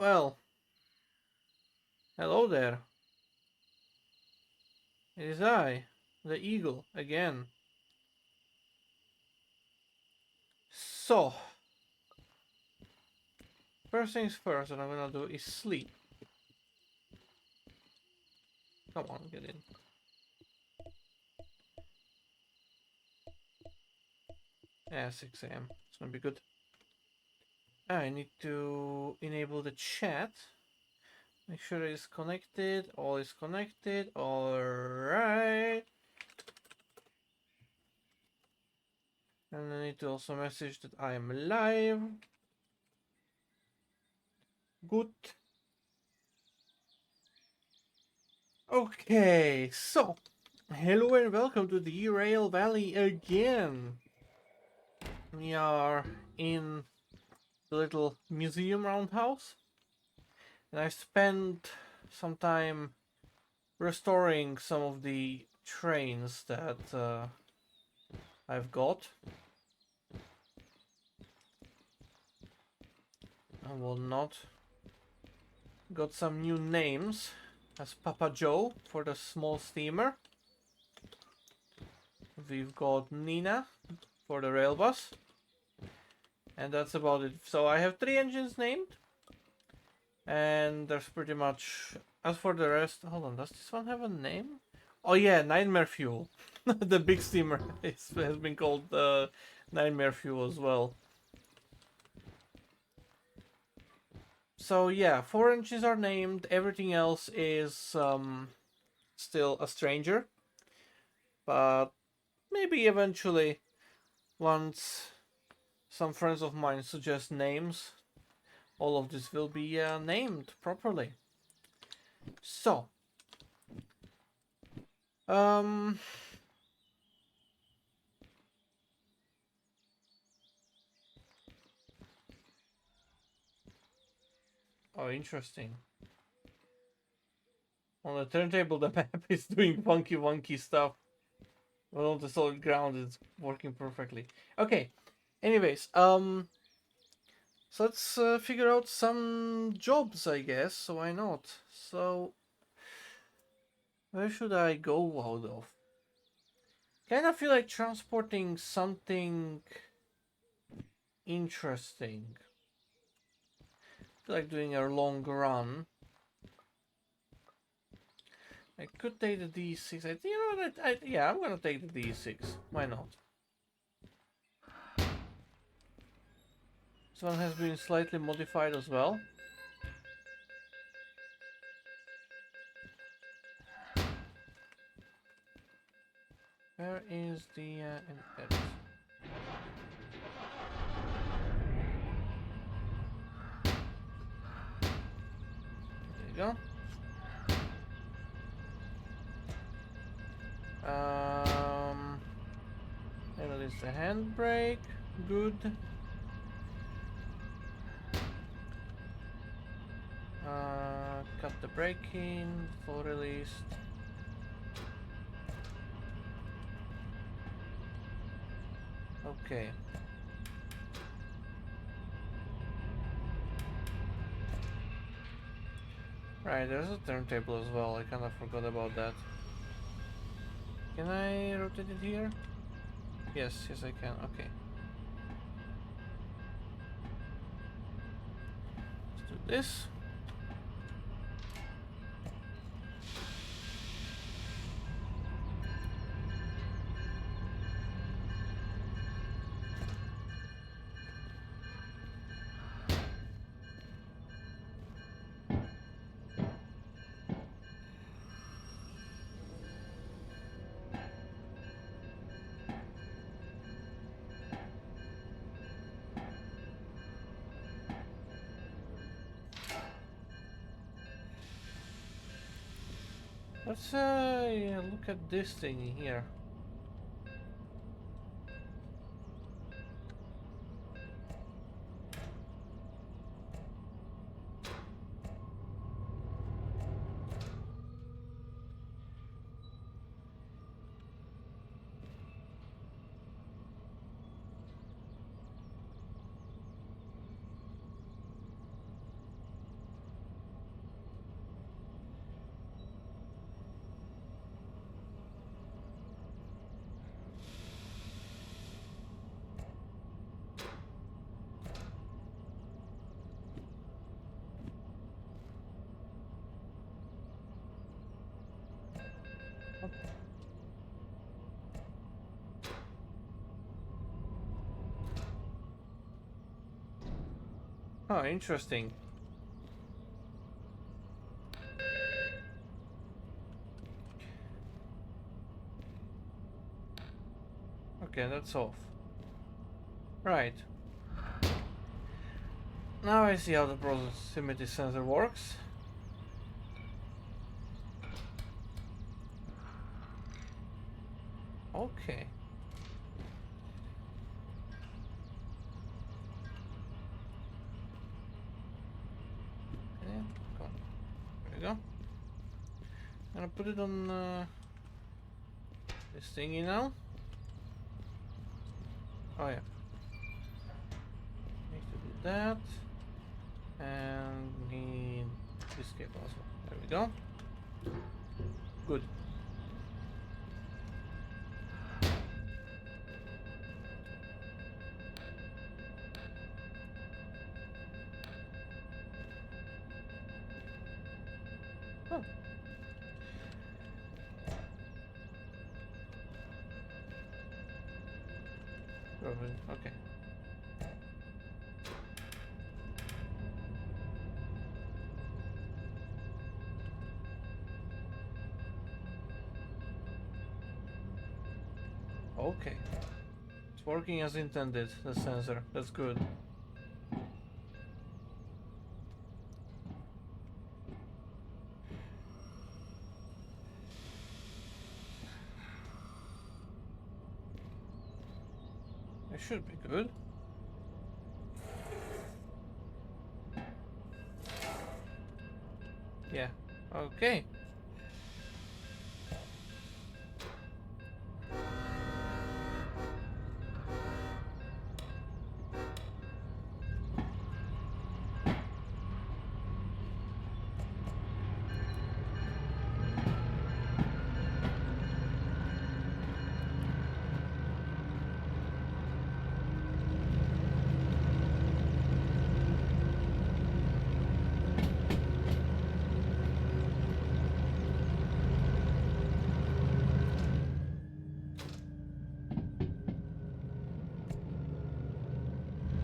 Well, hello there. It is I, the eagle, again. So, first things first, what I'm gonna do is sleep. Come on, get in. Yeah, 6 a.m. It's gonna be good. I need to enable the chat. Make sure it's connected. All is connected. Alright. And I need to also message that I am live. Good. Okay, so hello and welcome to the Derail Valley again. We are in the little museum roundhouse, and I spent some time restoring some of the trains that I've got and whatnot. Got some new names as Papa Joe for the small steamer. We've got Nina for the rail bus, and that's about it. So I have 3 engines named, and there's pretty much. As for the rest, hold on, does this one have a name? Oh yeah, Nightmare Fuel. The big steamer has been called Nightmare Fuel as well. So yeah, 4 engines are named. Everything else is still a stranger, but maybe eventually, once some friends of mine suggest names, all of this will be named properly. So, um, oh, interesting. On the turntable, the map is doing funky, wonky stuff. But on the solid ground, it's working perfectly. Okay. Anyways, so let's figure out some jobs, I guess. So why not? So, where should I go out of? Kind of feel like transporting something interesting. Feel like doing a long run. I could take the D6. You know what? Yeah, I'm gonna take the D6. Why not? This one has been slightly modified as well. Where is the edit? There you go. There is the handbrake. Good. Cut the braking. Full released. Okay. Right, there's a turntable as well. I kind of forgot about that. Can I rotate it here? Yes, yes I can. Okay. Let's do this. Let's look at this thing here. Huh, interesting. Okay, that's off. Right. Now I see how the proximity sensor works. Okay. Okay, go on. There we go. I'm gonna put it on this thingy now. Oh yeah. Need to do that. And need this cable as well. There we go. Good. Oh. Okay. Okay. It's working as intended, the sensor. That's good. It should be good. Yeah. Okay.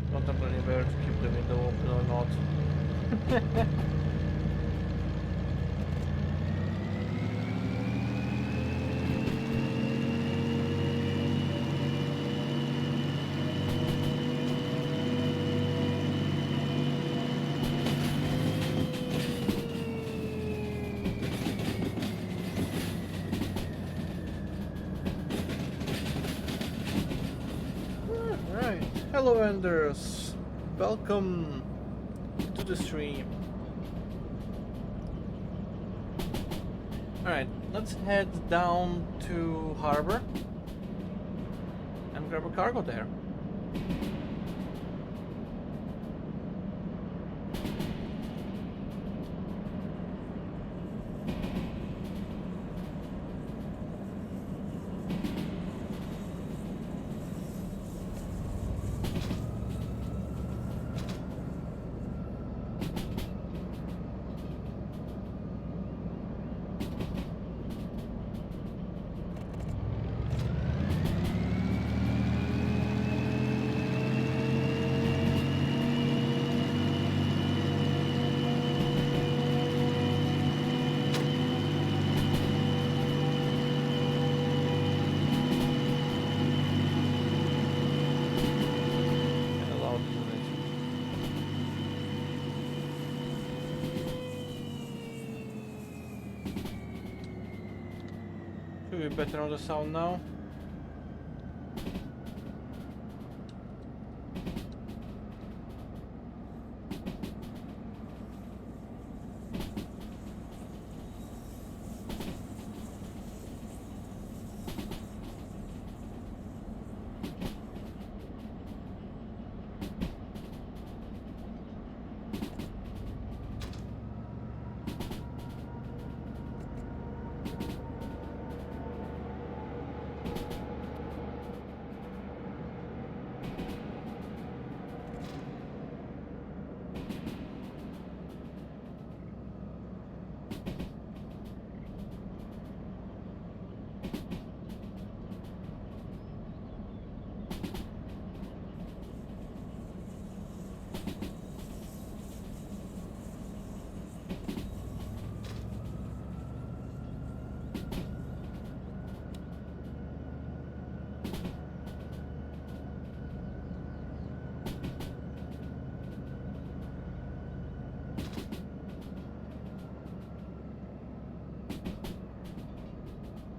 Contemplating whether to keep the window open or not. Alright. Hello, Enders. Welcome to the stream. Alright, let's head down to harbor and grab a cargo there. Should be better on the sound now.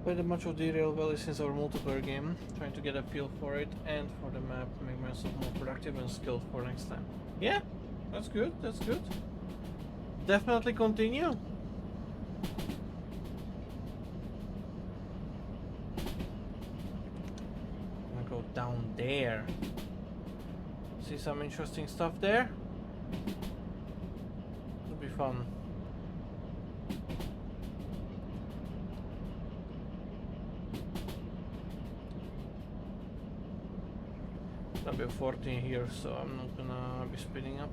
played a bunch of Derail Valley since our multiplayer game, trying to get a feel for it and for the map, make myself more productive and skilled for next time. Yeah, that's good, that's good. Definitely continue. I'm gonna go down there. See some interesting stuff there? It'll be fun. I'll be 14 here, so I'm not gonna be speeding up.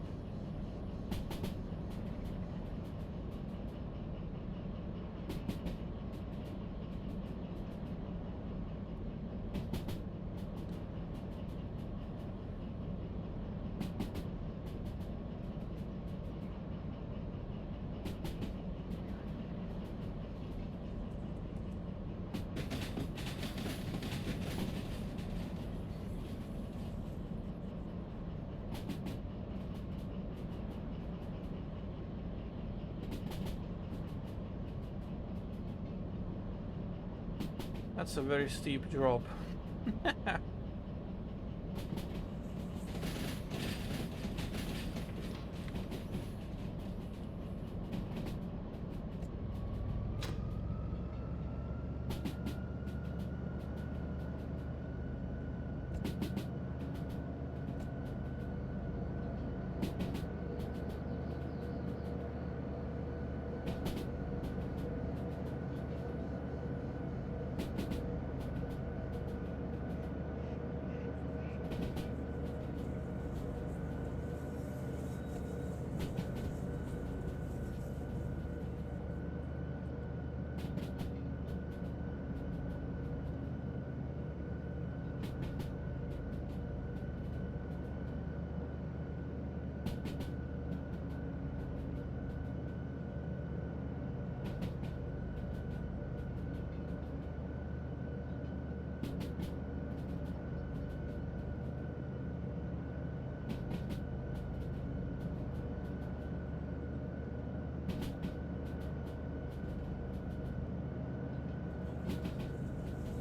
That's a very steep drop.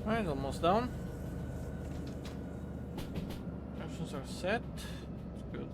Alright, almost done. Options are set. That's good.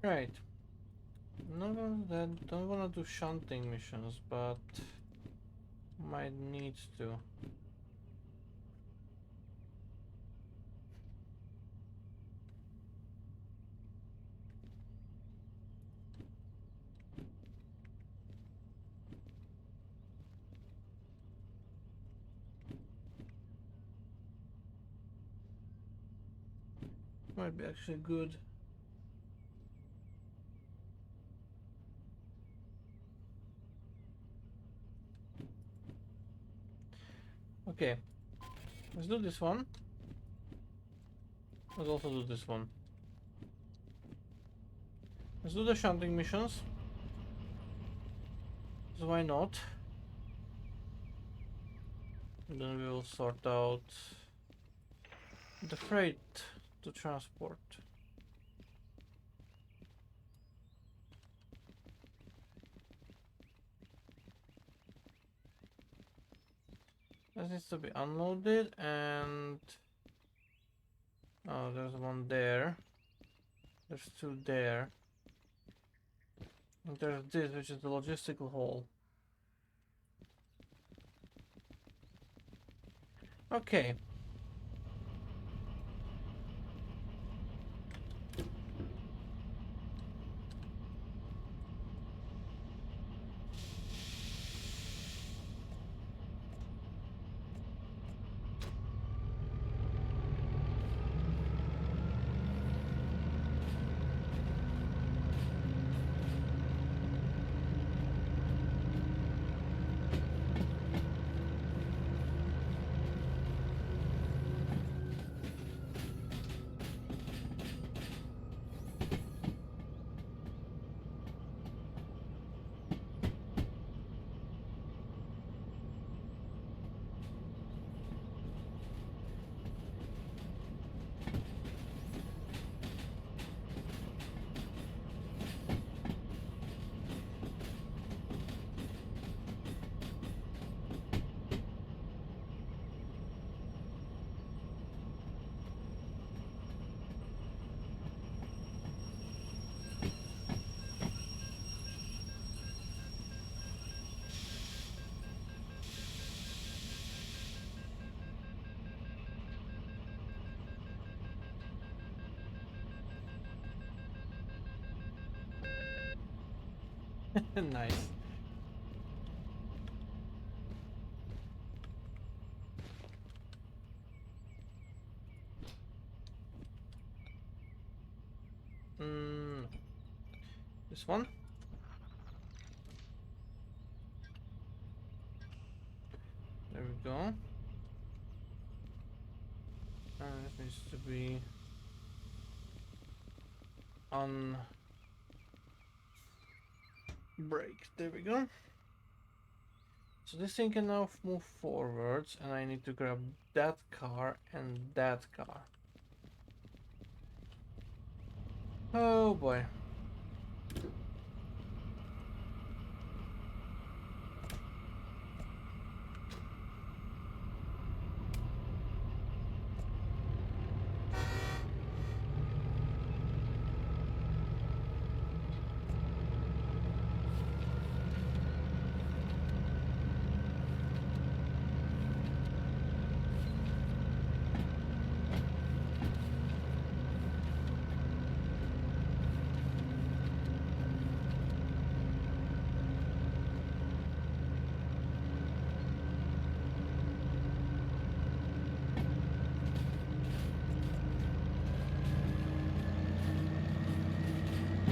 Right. No, don't wanna do shunting missions, but might need to. Might be actually good. Okay, let's do this one. Let's also do this one. Let's do the shunting missions. So why not? And then we will sort out the freight to transport. This needs to be unloaded, and oh, there's one there. There's two there. And there's this, which is the logistical hall. Okay. Nice. This one. There we go. And this needs to be on break. There we go. So this thing can now move forwards, and I need to grab that car and that car. Oh boy.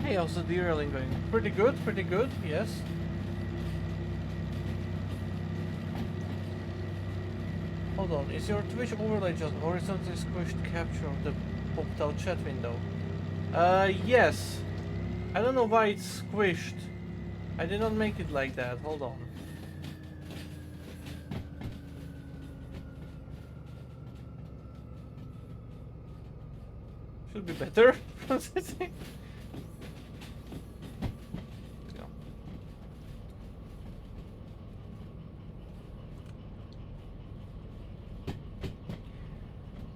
Hey, how's the derailing going? Pretty good, yes. Hold on, is your Twitch overlay just horizontally squished capture of the popped out chat window? Yes. I don't know why it's squished. I did not make it like that, hold on. Should be better. Processing. Let's go.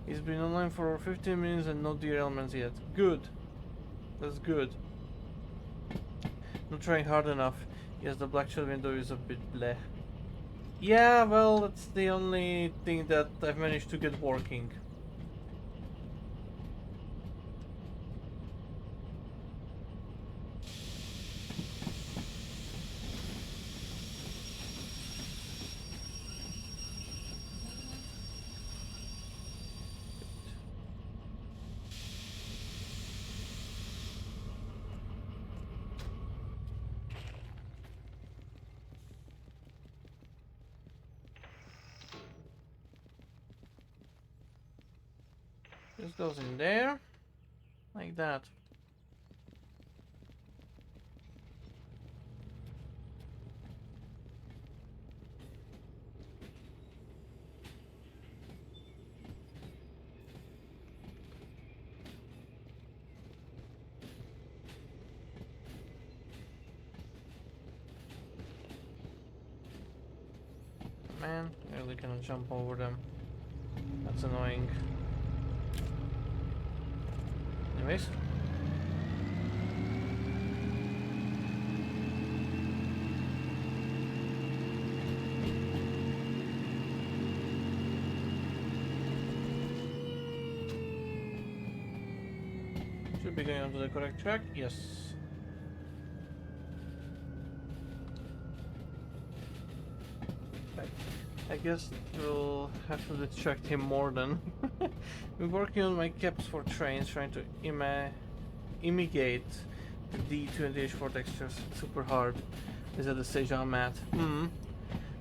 He's been online for 15 minutes and no derailments yet. Good. That's good. Not trying hard enough. Yes, the black shell window is a bit bleh. Yeah, well, that's the only thing that I've managed to get working. This goes in there, like that. Man, I really cannot jump over them. That's annoying. Anyways. Should be going onto the correct track. Yes. I guess we'll have to distract him more than. We're working on my caps for trains, trying to imitate the D2 and H4 textures super hard. Is at the stage I'm at.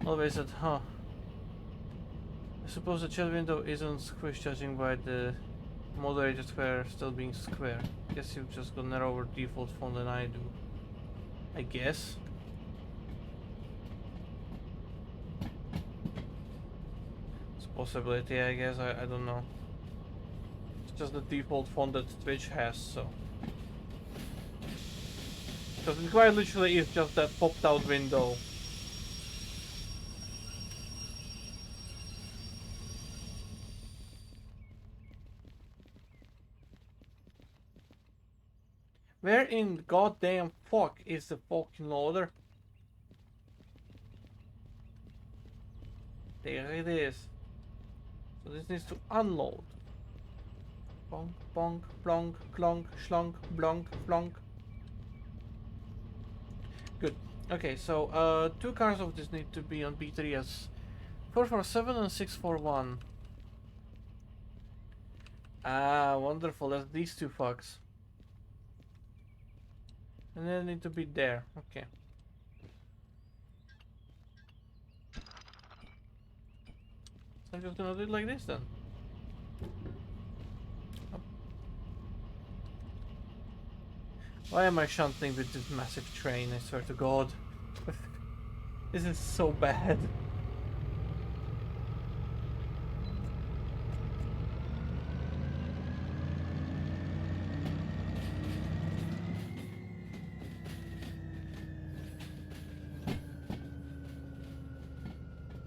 Always at, huh. I suppose the chat window isn't squished judging by the moderated square still being square. Guess you've just got narrower default font than I do. I guess. It's a possibility, I guess. I don't know. It's just the default font that Twitch has, so. Because it quite literally is just that popped out window. Where in goddamn fuck is the fucking loader? There it is. So this needs to unload. Bonk, bonk, blonk, clonk, schlonk, blonk, flonk. Good. Okay, so two cars of this need to be on B3 as 447 and 641. Ah, wonderful. That's these two fucks. And then need to be there. Okay. So I'm just gonna do it like this then. Oh. Why am I shunting with this massive train? I swear to God. This is so bad.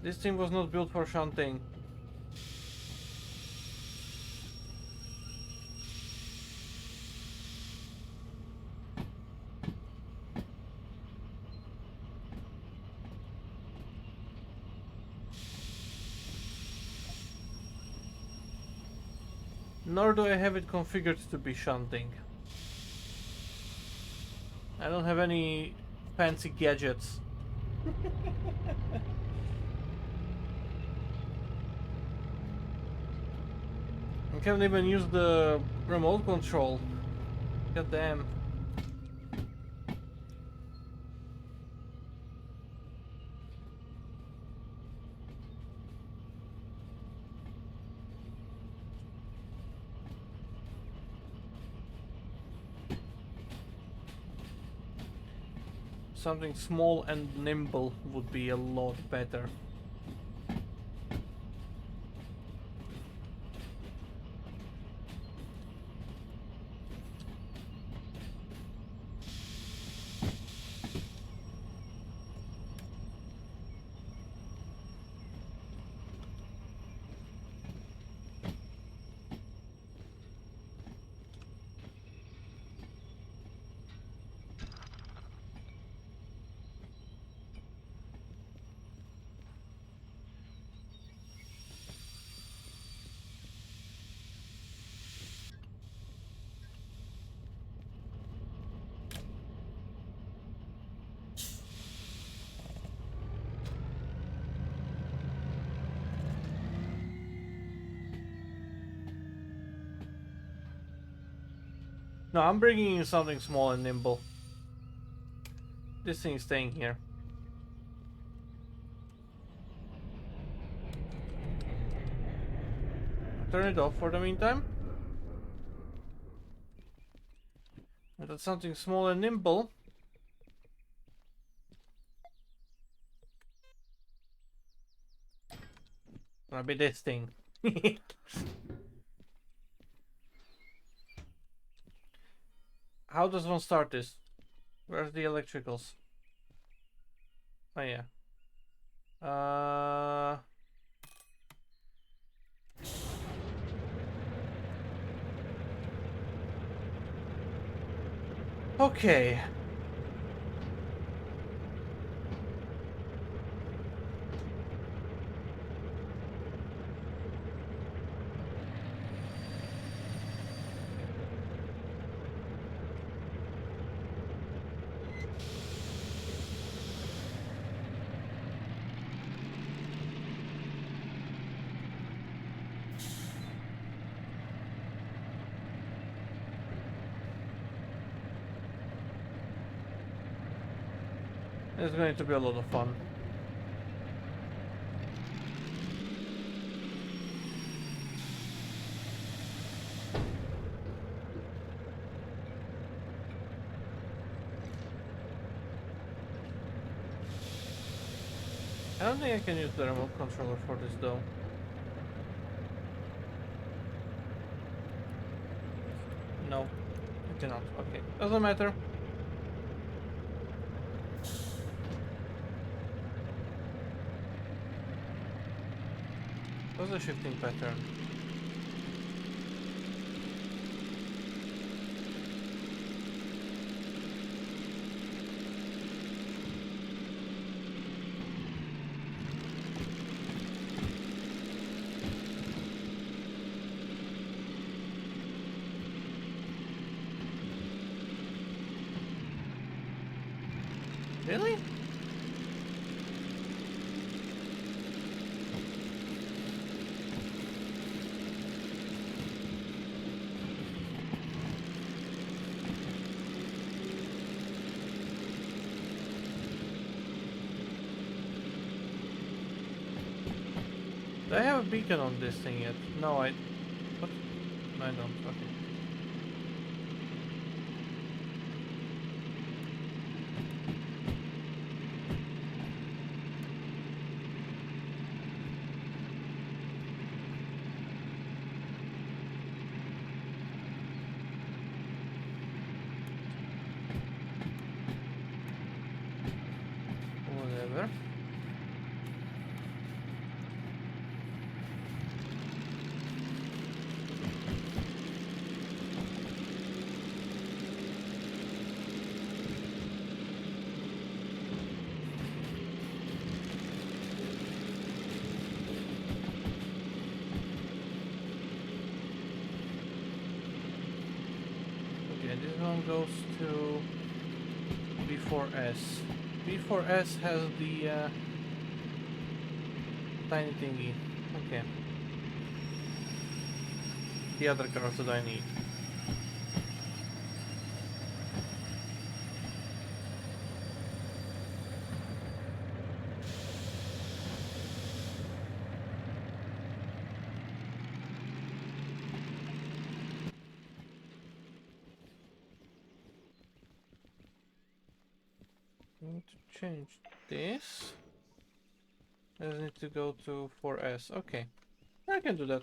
This thing was not built for shunting. Nor do I have it configured to be shunting. I don't have any fancy gadgets. I can't even use the remote control. God damn. Something small and nimble would be a lot better. No, I'm bringing in something small and nimble. This thing is staying here. Turn it off for the meantime. That's something small and nimble. Gonna be this thing. How does one start this? Where's the electricals? Oh yeah. Okay. It's going to be a lot of fun. I don't think I can use the remote controller for this though. No, I cannot. Okay, doesn't matter. What's the shifting pattern? Really? Do I have a beacon on this thing yet? No, I... What? No, I don't. Okay. Whatever. Okay, this one goes to B4S. B4S has the tiny thingy. Okay. The other cars that I need. I need to change this. I just need to go to 4S. Okay. I can do that.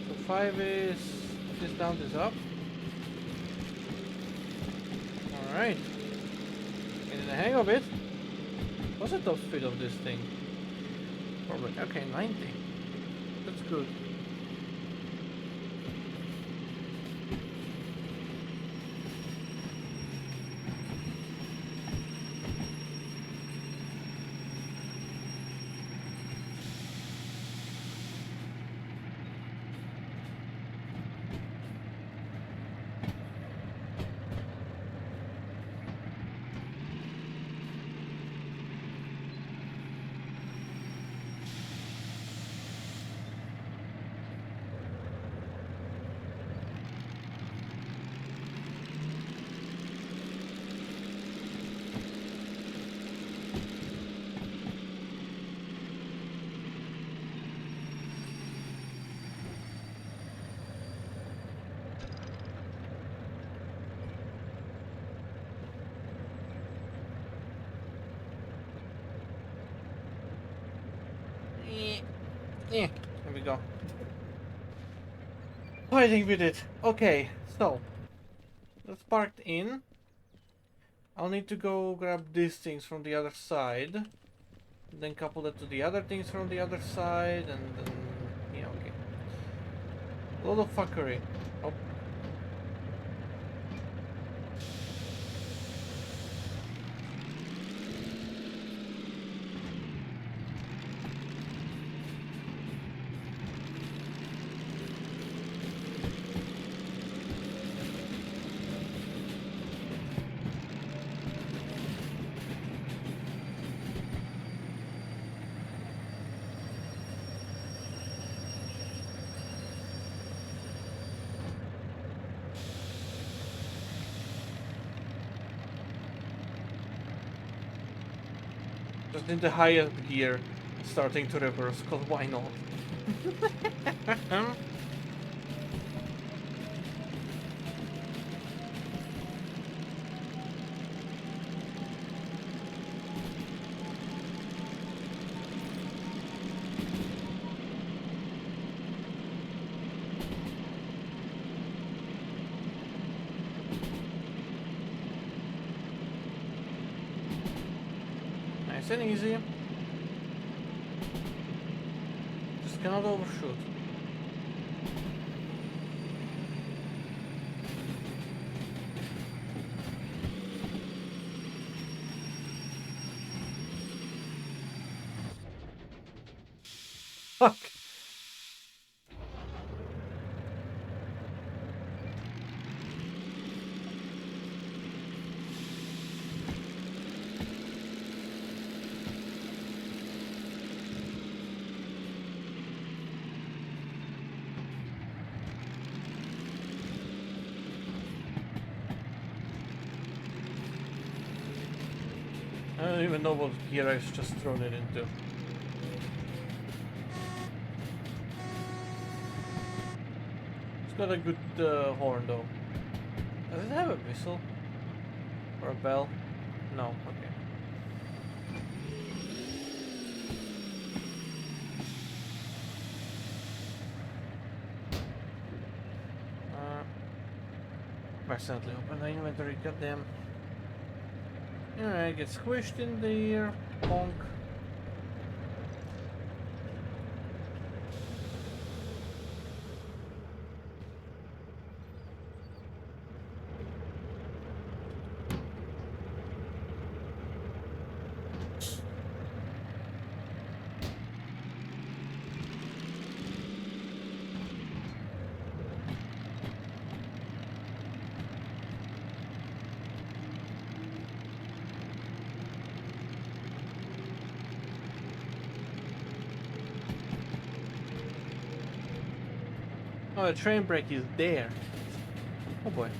So 5 is this down, this up. Alright. Getting the hang of it. What's the top speed of this thing? Probably. Okay, 90. That's good. Here we go. I think we did. Okay, so that's parked in. I'll need to go grab these things from the other side. Then couple that to the other things from the other side, and then... yeah, okay. A lot of fuckery. Oh. Just in the highest gear, starting to reverse, cause why not? Nice and easy. Just cannot overshoot. Fuck! I don't even know what gear I've just thrown it into. It's got a good horn though. Does it have a whistle? Or a bell? No, okay. Accidentally open the inventory, goddamn. Alright, get squished in there. Bonk. Oh, the train brake is there. Oh boy.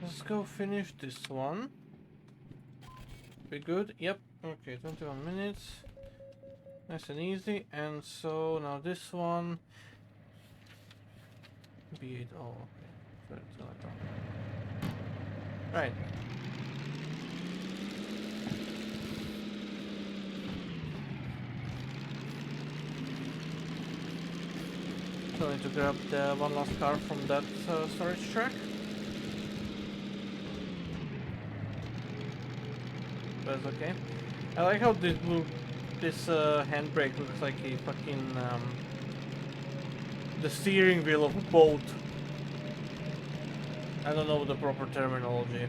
Let's go finish this one. We good? Yep. Okay, 21 minutes. Nice and easy. And so now this one. B8. Oh, okay. So it's gonna come. Right. So I need to grab the one last car from that storage track. That's okay. I like how this handbrake looks like a fucking the steering wheel of a boat. I don't know the proper terminology.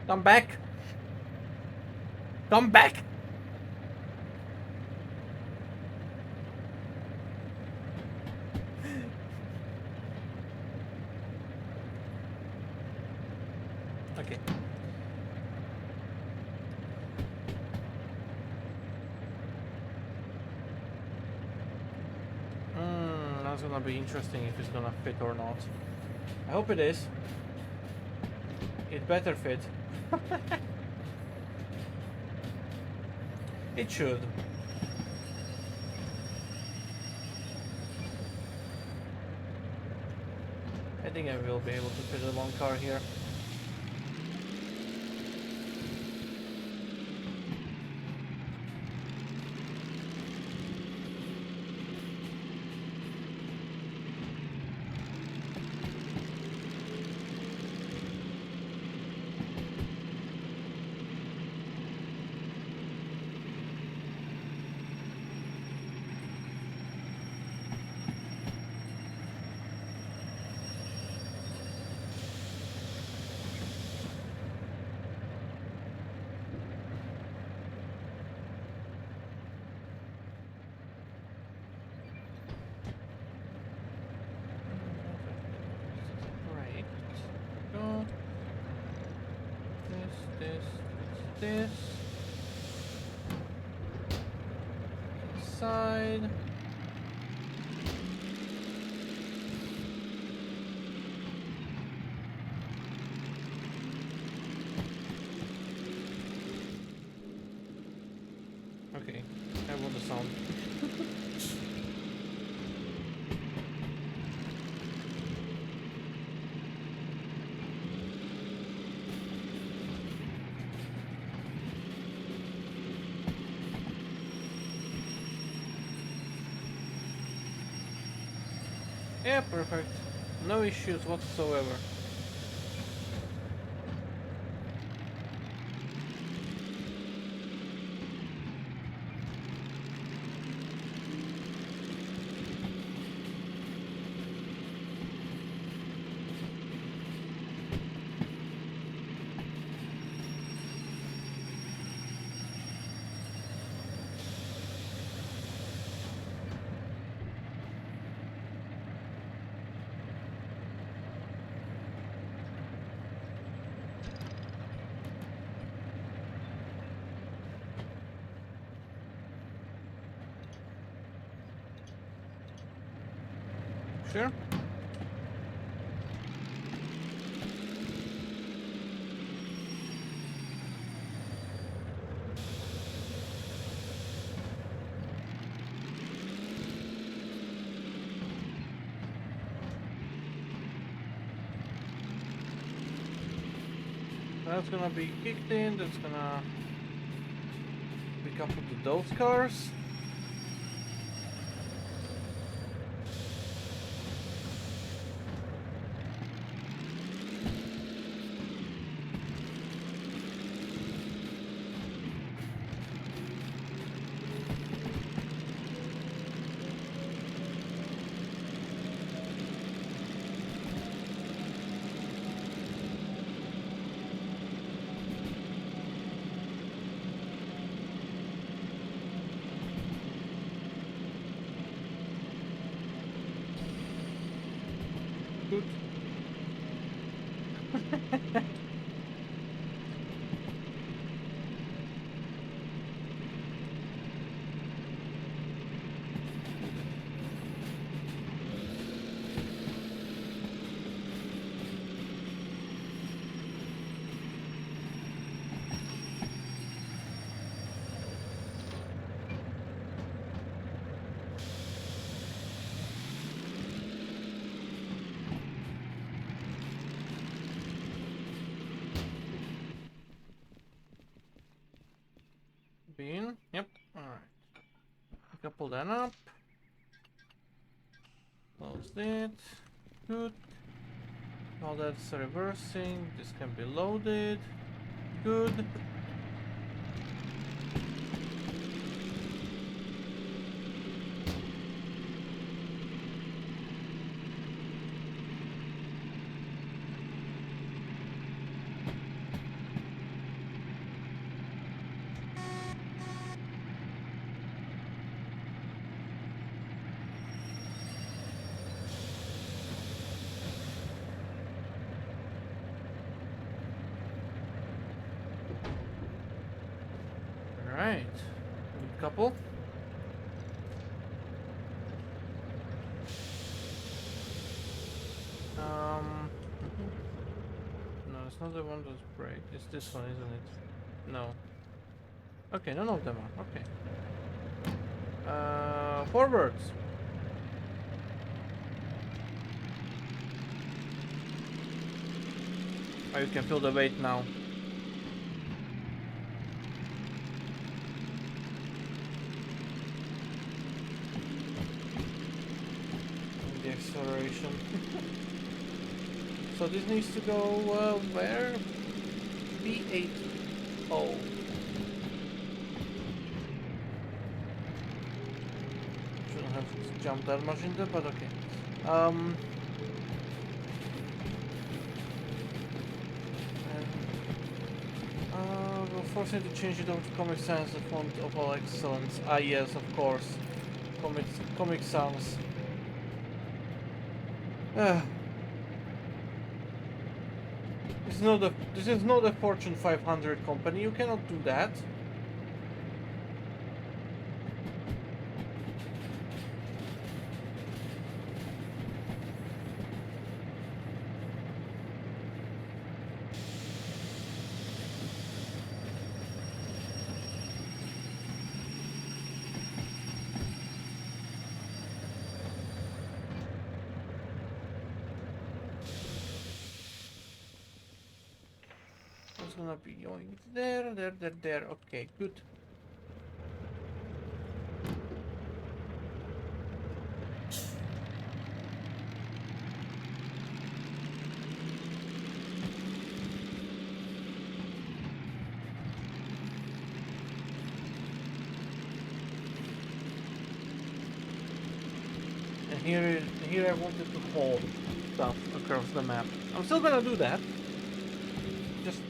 Come back! Come back! Okay. That's gonna be interesting if it's gonna fit or not. I hope it is. It better fit. It should. I think I will be able to fit a long car here. This inside. Okay, I want the sound. Yeah, perfect. No issues whatsoever. Sure. That's gonna be kicked in, that's gonna be coupled to those cars. Good. Bean. Yep. Alright. Couple that up. Close it. Good. All that's reversing. This can be loaded. Good. Alright. Good couple. No, it's not the one that's break. It's this one, isn't it? No. Okay, none of them are. Okay. Forwards. Oh, you can feel the weight now. And the acceleration. So this needs to go where? B8. Oh. Shouldn't have jumped that much into, but okay. We'll force him to change it over to Comic Sans, the font of all excellence. Ah, yes, of course. Comic Sans. This is not a Fortune 500 company. You cannot do that. It's gonna be going there. Okay, good. And here I wanted to hold stuff across the map. I'm still gonna do that. Just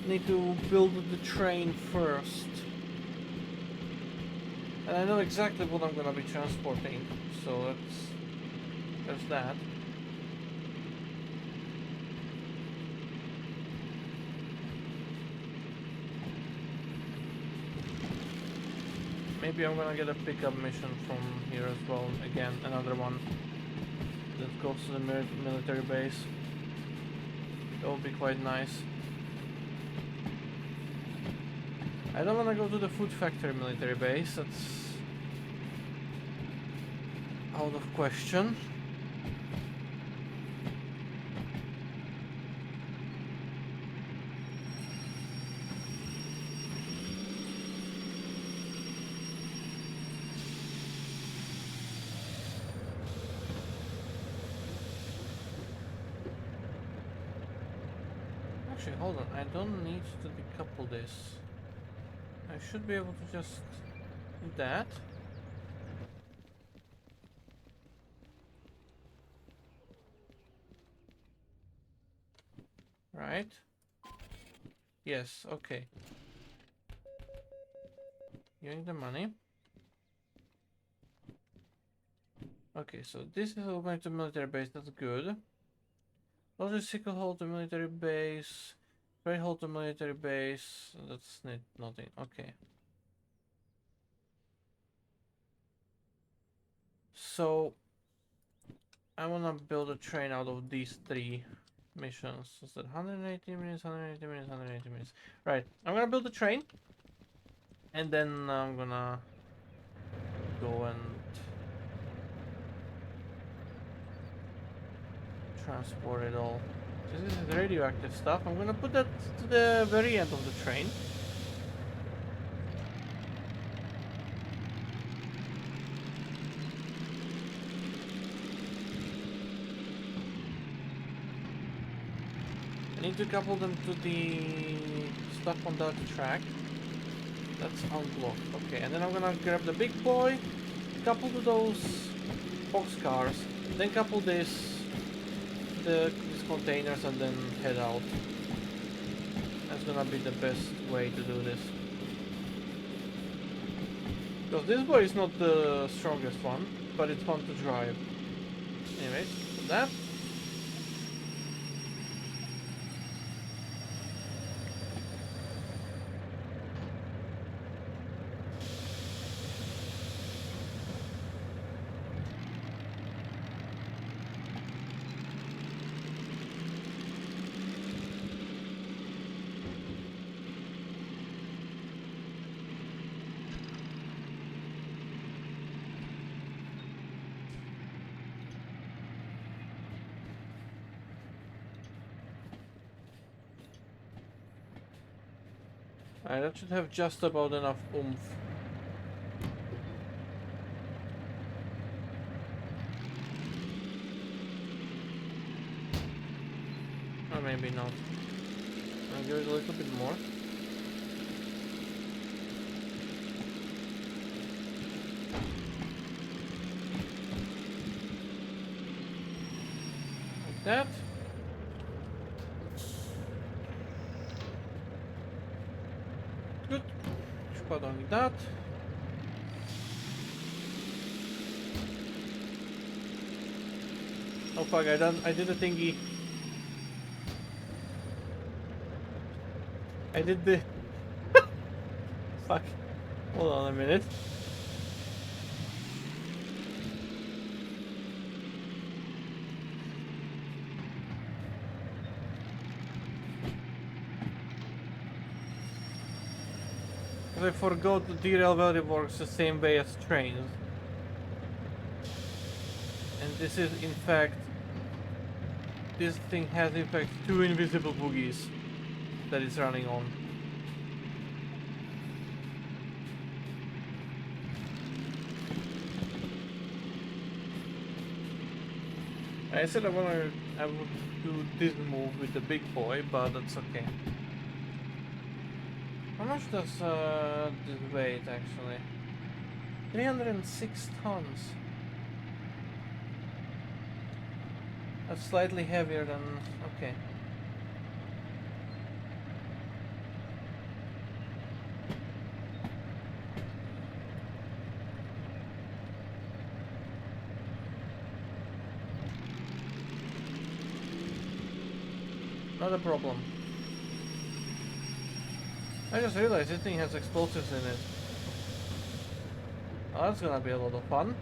need to build the train first. And I know exactly what I'm gonna be transporting, so there's that. Maybe I'm gonna get a pickup mission from here as well. Again, another one that goes to the military base. That would be quite nice. I don't wanna go to the food factory military base. That's out of question. Actually, hold on. I don't need to decouple this. I should be able to just do that. Right? Yes, okay. Getting the money. Okay, so this is all going to military base, that's good. Logistical hold to military base. Trade hold to military base. That's nothing. Okay. So I wanna build a train out of these three missions. Is that 180 minutes, 180 minutes, 180 minutes? Right. I'm gonna build a train. And then I'm gonna go and transport it all. This is radioactive stuff. I'm gonna put that to the very end of the train. I need to couple them to the stuff on that track. That's unblocked. Okay, and then I'm gonna grab the big boy, couple to those boxcars, then couple these containers, and then head out. That's gonna be the best way to do this. Because this boy is not the strongest one, but it's fun to drive. Anyways, so that. Alright, that should have just about enough oomph. Or maybe not. I'll give it a little bit more. Like that. Good. Squad only that. Oh fuck, I did a thingy. I did the fuck. Hold on a minute. I forgot the derail value works the same way as trains. And this is in fact, this thing has in fact two invisible boogies that it's running on. I said I would do this move with the big boy, but that's okay. How much does this weight actually? 306 tons. That's slightly heavier than... okay. Not a problem. I just realized this thing has explosives in it. Oh, that's gonna be a lot of fun.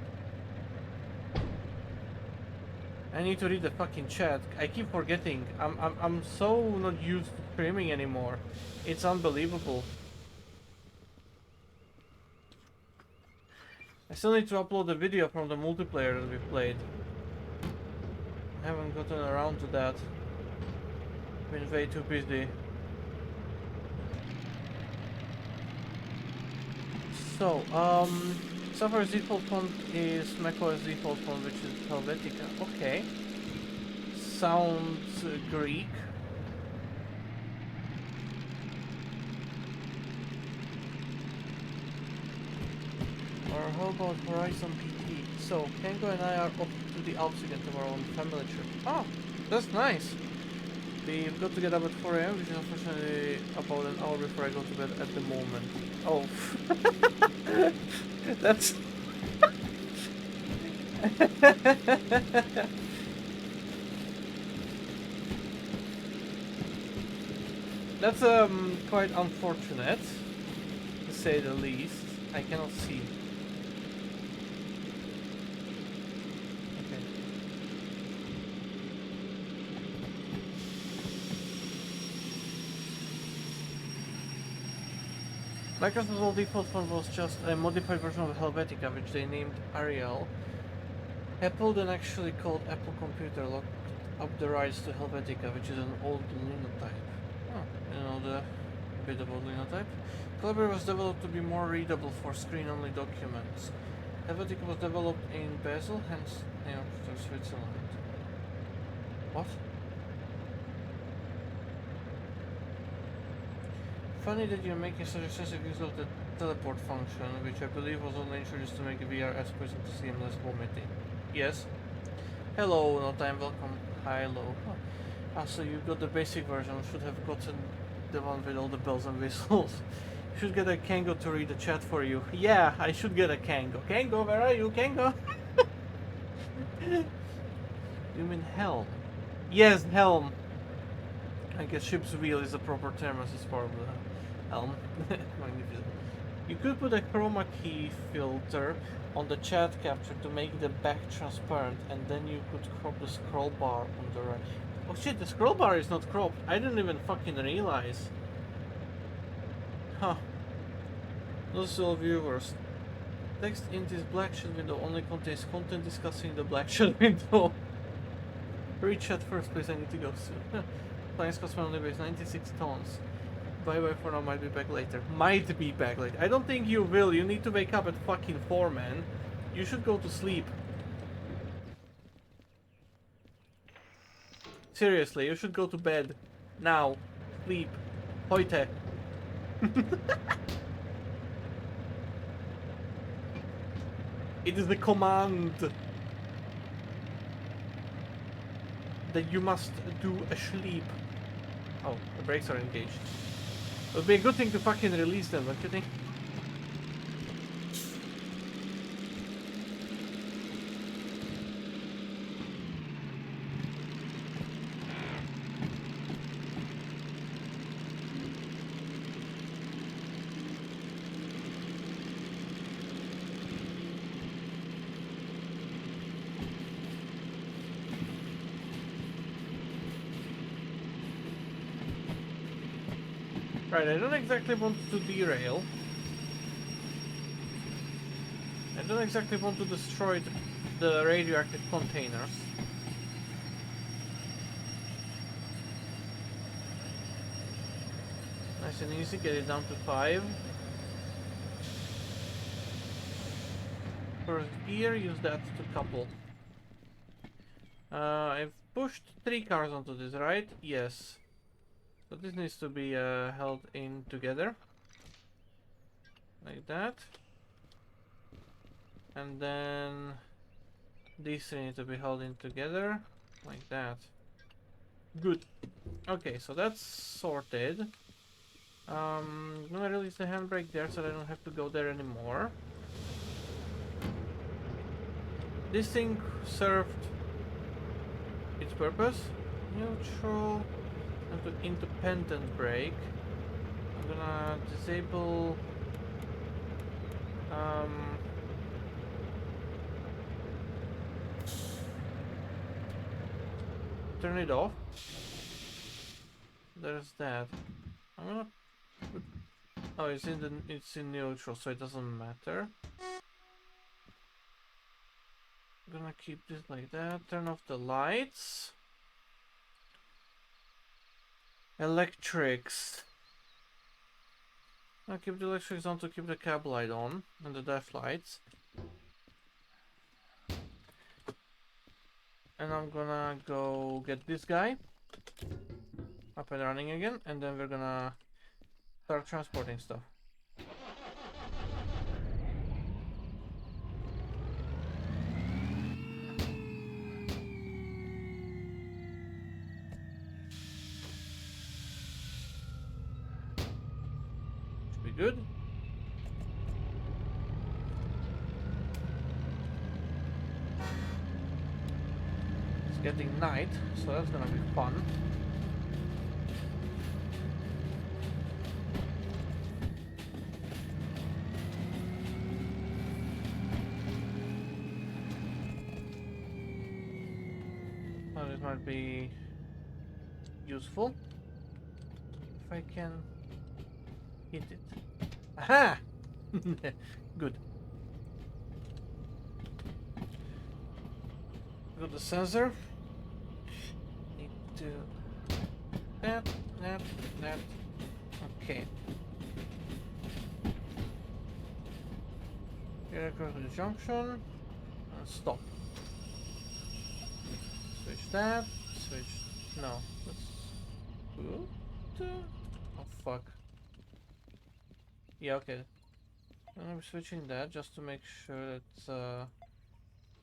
I need to read the fucking chat. I keep forgetting. I'm so not used to streaming anymore. It's unbelievable. I still need to upload the video from the multiplayer that we played. I haven't gotten around to that. Been way too busy. So, Safari's default font is macOS default font, which is Helvetica. Okay. Sounds Greek. Or how about Horizon PT? So, Kengo and I are off to the Alps again tomorrow on family trip. Oh, that's nice. We've got to get up at 4 AM, which is unfortunately about an hour before I go to bed at the moment. Oh. That's... That's quite unfortunate, to say the least. I cannot see. Okay. Microsoft's old default font was just a modified version of Helvetica, which they named Arial. Apple then actually called Apple Computer locked up the rights to Helvetica, which is an old linotype. Oh, you know the bit about linotype. Calibre was developed to be more readable for screen-only documents. Helvetica was developed in Basel, hence named after Switzerland. What? Funny that you're making such extensive use of the teleport function, which I believe was only introduced to make VR as person to seem less vomiting. Yes. Hello, no time, welcome. Hi, hello. Oh. Ah, so you got the basic version, should have gotten the one with all the bells and whistles. You should get a Kango to read the chat for you. Yeah, I should get a Kango. Kango, where are you, Kango? You mean helm? Yes, helm. I guess ship's wheel is the proper term as it's part of the helm. Magnificent. You could put a chroma key filter on the chat capture to make the back transparent, and then you could crop the scroll bar on the right. Oh shit, the scroll bar is not cropped. I didn't even fucking realize. Huh. Those all viewers. Text in this black shell window only contains content discussing the black shell window. Read chat first, please. I need to go soon. Flying Scotsman only weighs 96 tons. Bye bye for now, might be back later. Might be back later. I don't think you will. You need to wake up at fucking 4, man. You should go to sleep. Seriously, you should go to bed. Now. Sleep. Heute. It is the command that you must do a sleep. Oh, the brakes are engaged. It would be a good thing to fucking release them, don't you think? Right, I don't exactly want to derail. I don't exactly want to destroy the radioactive containers. Nice and easy, get it down to 5. First gear, use that to couple. I've pushed 3 cars onto this, right? Yes. So this needs to be held in together. Like that. And then these 3 need to be held in together. Like that. Good. Okay, so that's sorted. I'm gonna release the handbrake there so I don't have to go there anymore. This thing served its purpose. Neutral. And to independent brake. I'm gonna disable turn it off. There's that. I'm gonna put, oh, it's in neutral, so it doesn't matter. I'm gonna keep this like that. Turn off the lights. Electrics. I'll keep the electrics on to keep the cab light on and the dash lights. And I'm gonna go get this guy up and running again, and then we're gonna start transporting stuff. Should be good. It's getting night, so that's gonna be fun. Oh, this might be useful if I can hit it. Aha! Good. Got the sensor. Need to that. Okay. Get across the junction and stop. Switch that. Switch. No. That's good. Oh fuck. Yeah. Okay. I'm switching that just to make sure that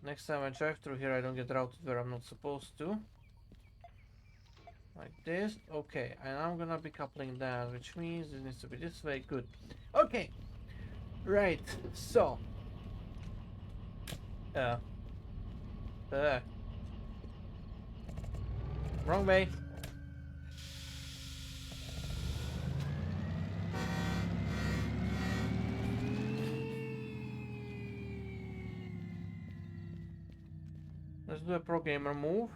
next time I drive through here I don't get routed where I'm not supposed to. Like this. Okay, and I'm gonna be coupling that, which means it needs to be this way. Good. Okay. Right. So. Uh. Uh. Wrong way. Let's do a pro gamer move.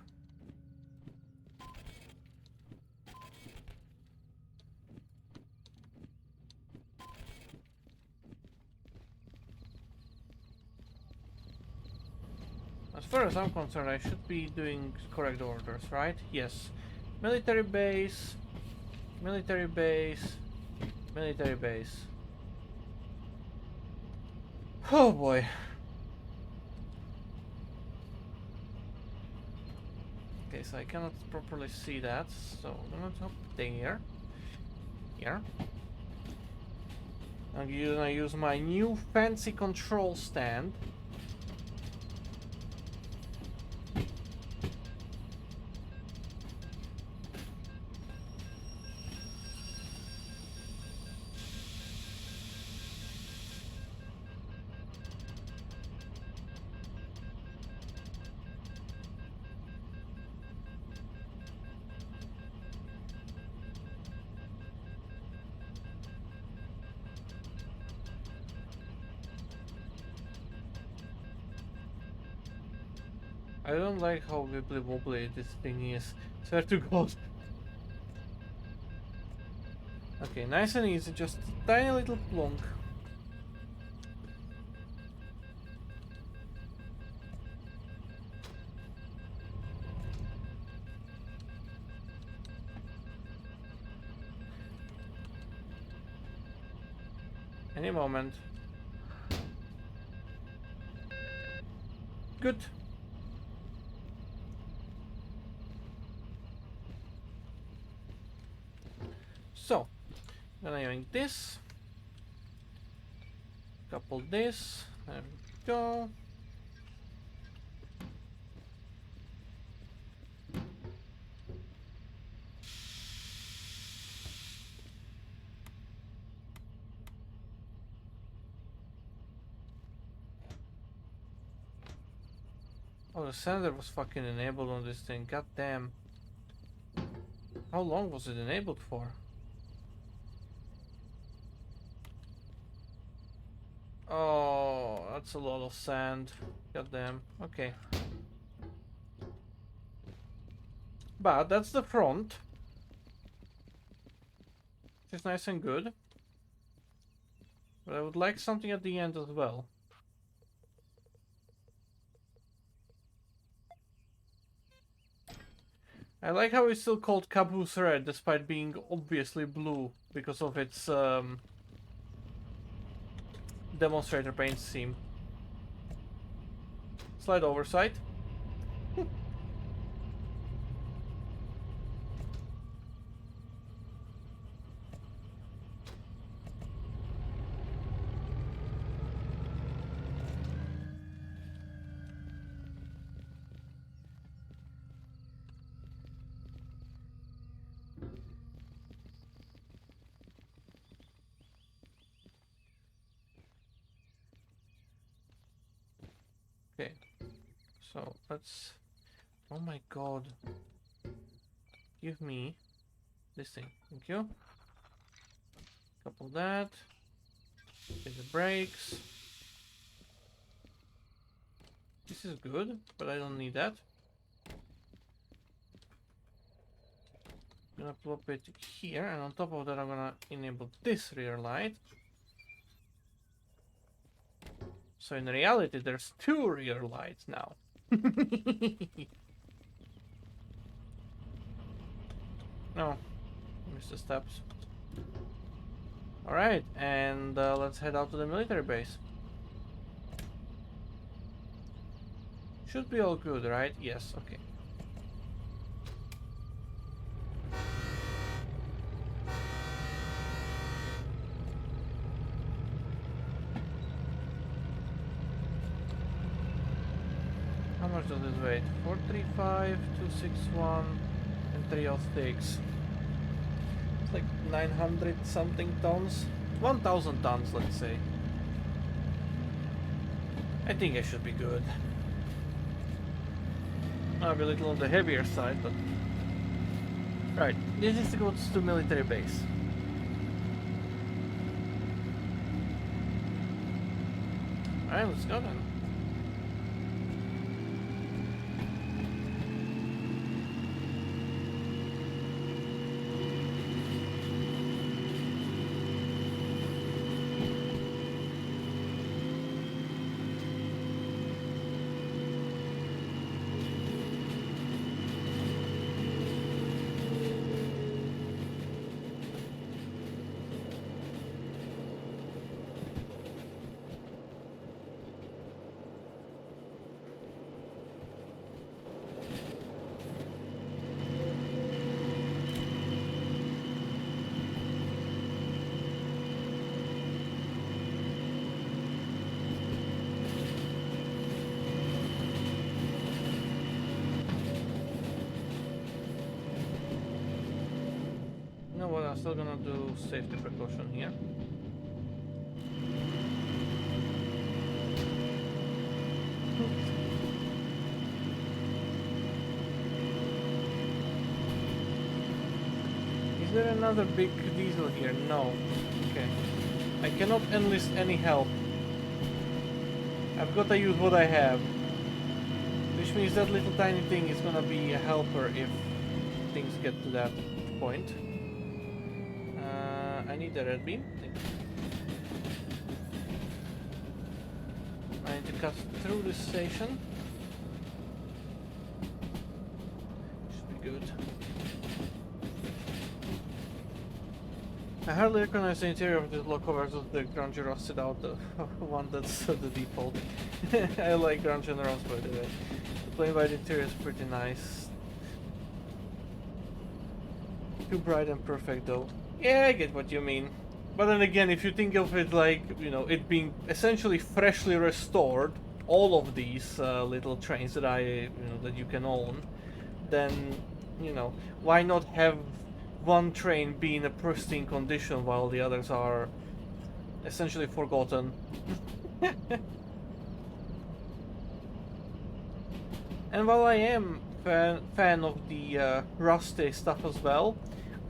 As far as I'm concerned, I should be doing correct orders, right? Yes. Military base, military base, military base. Oh boy. Okay, so I cannot properly see that, so I'm gonna top there. Here. I'm gonna use my new fancy control stand. I don't like how wibbly wobbly this thing is. Swear to God. Okay, nice and easy, just a tiny little plonk. Any moment. Good. So, then I'm doing this. Couple this. There we go. Oh, the sender was fucking enabled on this thing. God damn. How long was it enabled for? Oh, that's a lot of sand. God damn. Okay. But that's the front. Which is nice and good. But I would like something at the end as well. I like how it's still called Caboose Red despite being obviously blue because of its demonstrator paint scheme. Slight oversight. Okay, so let's Oh my god. Give me this thing. Thank you. Couple that. Get the brakes. This is good, but I don't need that. I'm gonna plop it here, and on top of that I'm gonna enable this rear light. So in reality there's two rear lights now. No, missed the steps. Alright, and let's head out to the military base. Should be all good, right? Yes, okay. How much does this weigh? 435, 261, and 306. It's like 900 something tons. 1000 tons, let's say. I think I should be good. I'll be a little on the heavier side, but... Right, this is to go to military base. Alright, let's go then. You know what, I'm still gonna do safety precaution here. Is there another big diesel here? No. Okay. I cannot enlist any help. I've got to use what I have. Which means that little tiny thing is gonna be a helper if things get to that point. I need the red beam. I need to cut through this station. Should be good. I hardly recognize the interior of this block covers of the Grand Rusted out, the one that's the default. I like Grand Generals, by the way. The plain white interior is pretty nice. Too bright and perfect though. Yeah, I get what you mean. But then again, if you think of it like, you know, it being essentially freshly restored, all of these little trains that that you can own, then, you know, why not have one train be in a pristine condition while the others are essentially forgotten? And while I am fan of the rusty stuff as well,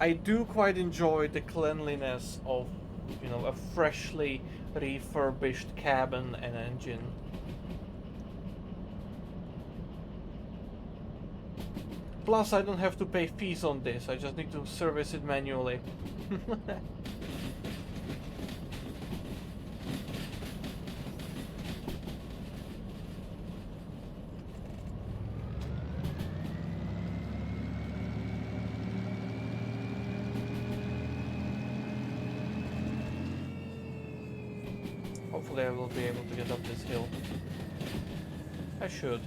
I do quite enjoy the cleanliness of, you know, a freshly refurbished cabin and engine. Plus, I don't have to pay fees on this, I just need to service it manually. Hopefully I will be able to get up this hill. I should.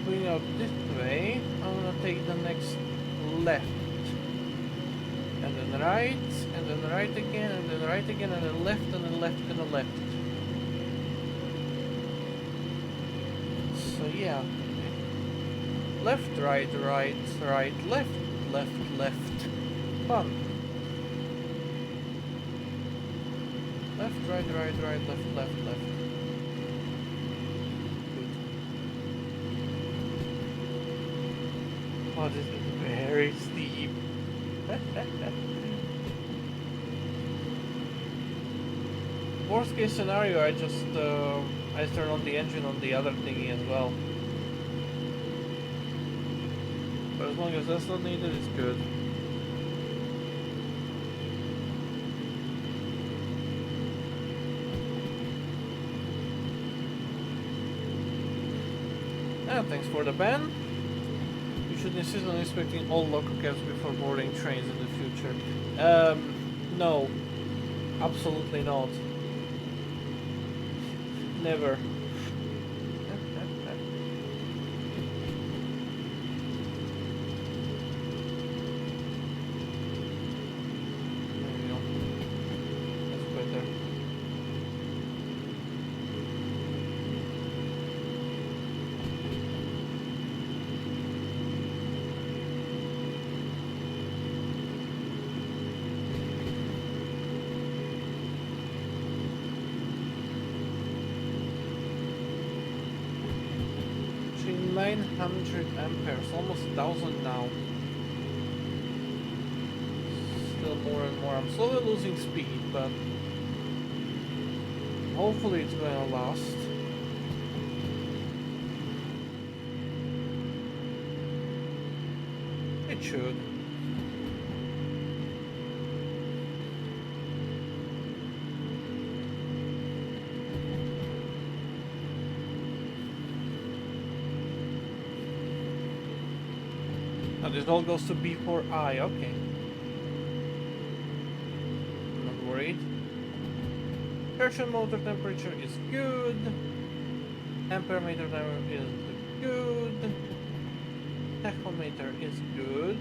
going out this way, I'm gonna take the next left. And then right, and then right again, and then right again, and then left, and then left, and then left. So yeah. Left, right, right, right, left, left, left. Fun. Left, right, right, right, left, left, left. Good. Oh, this is very steep. Worst case scenario, I just turn on the engine on the other thingy as well. But as long as that's not needed, it's good. And thanks for the ban. You should insist on inspecting all local cabs before boarding trains in the future. No. Absolutely not. Never. Actually, 900 amperes, almost 1000 now. Still more and more. I'm slowly losing speed, but hopefully it's gonna last. It should. Now this all goes to B4I, okay. I'm not worried. Traction motor temperature is good. Ampere meter number is good. Tachometer is good.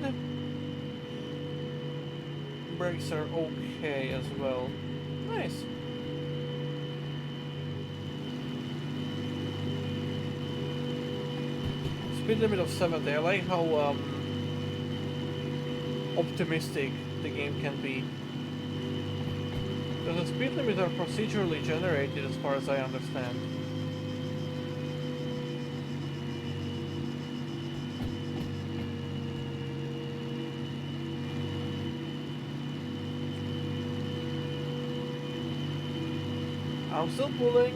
Brakes are okay as well. Nice. Speed limit of 70. I like how optimistic the game can be. Because the speed limits are procedurally generated as far as I understand. I'm still pulling.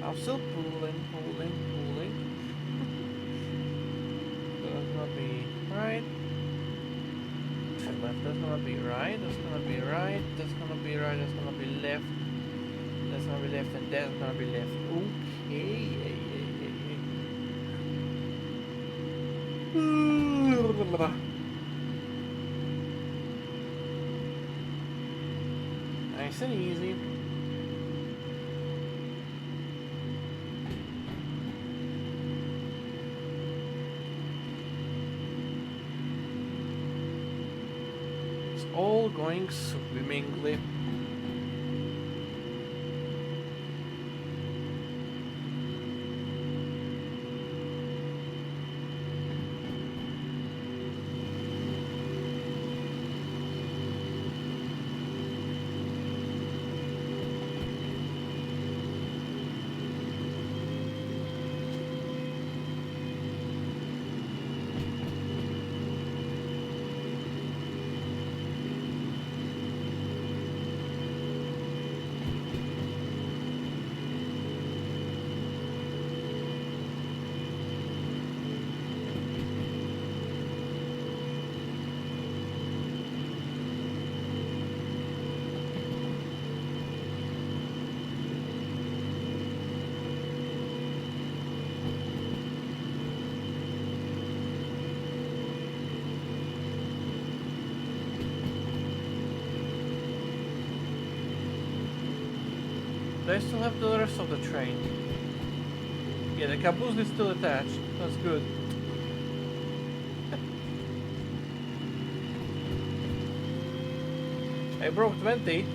I'm still pulling. That's gonna be right. Left. That's gonna be right. That's gonna be right. That's gonna be right. That's gonna be left. That's gonna be left, and that's gonna be left. Okay. Nice and easy. All going swimmingly. Do I still have the rest of the train? Yeah, the caboose is still attached. That's good. I broke 20.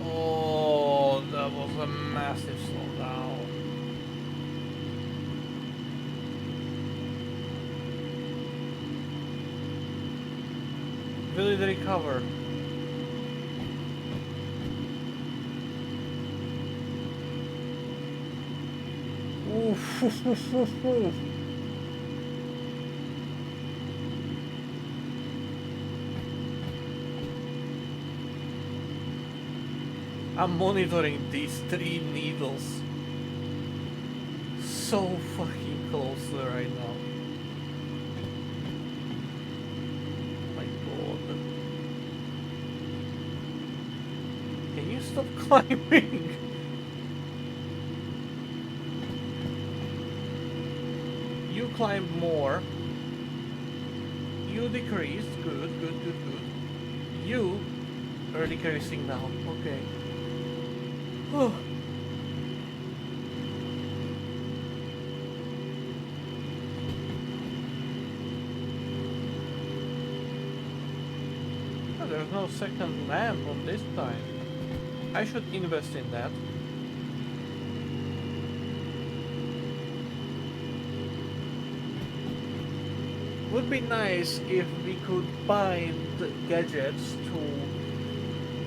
Oh, that was a massive slowdown. Will it recover? Oof. I'm monitoring these 3 needles so fucking closely right now. My god. Can you stop climbing? You climb more. You decreased. Good. You are decreasing now. Okay. Oh. Oh, there's no second lamp on this time. I should invest in that. Would be nice if we could bind gadgets to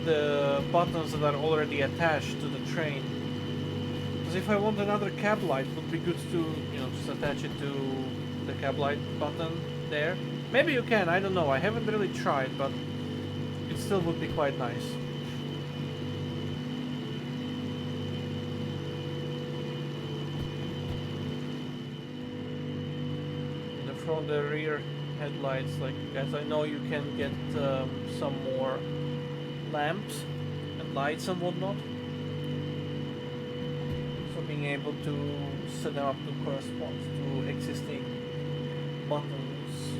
the buttons that are already attached to the train. Because if I want another cab light, it would be good to, you know, just attach it to the cab light button there. Maybe you can, I don't know, I haven't really tried, but it still would be quite nice. From the rear headlights, like, as I know you can get some more lamps and lights and whatnot, so being able to set them up to correspond to existing buttons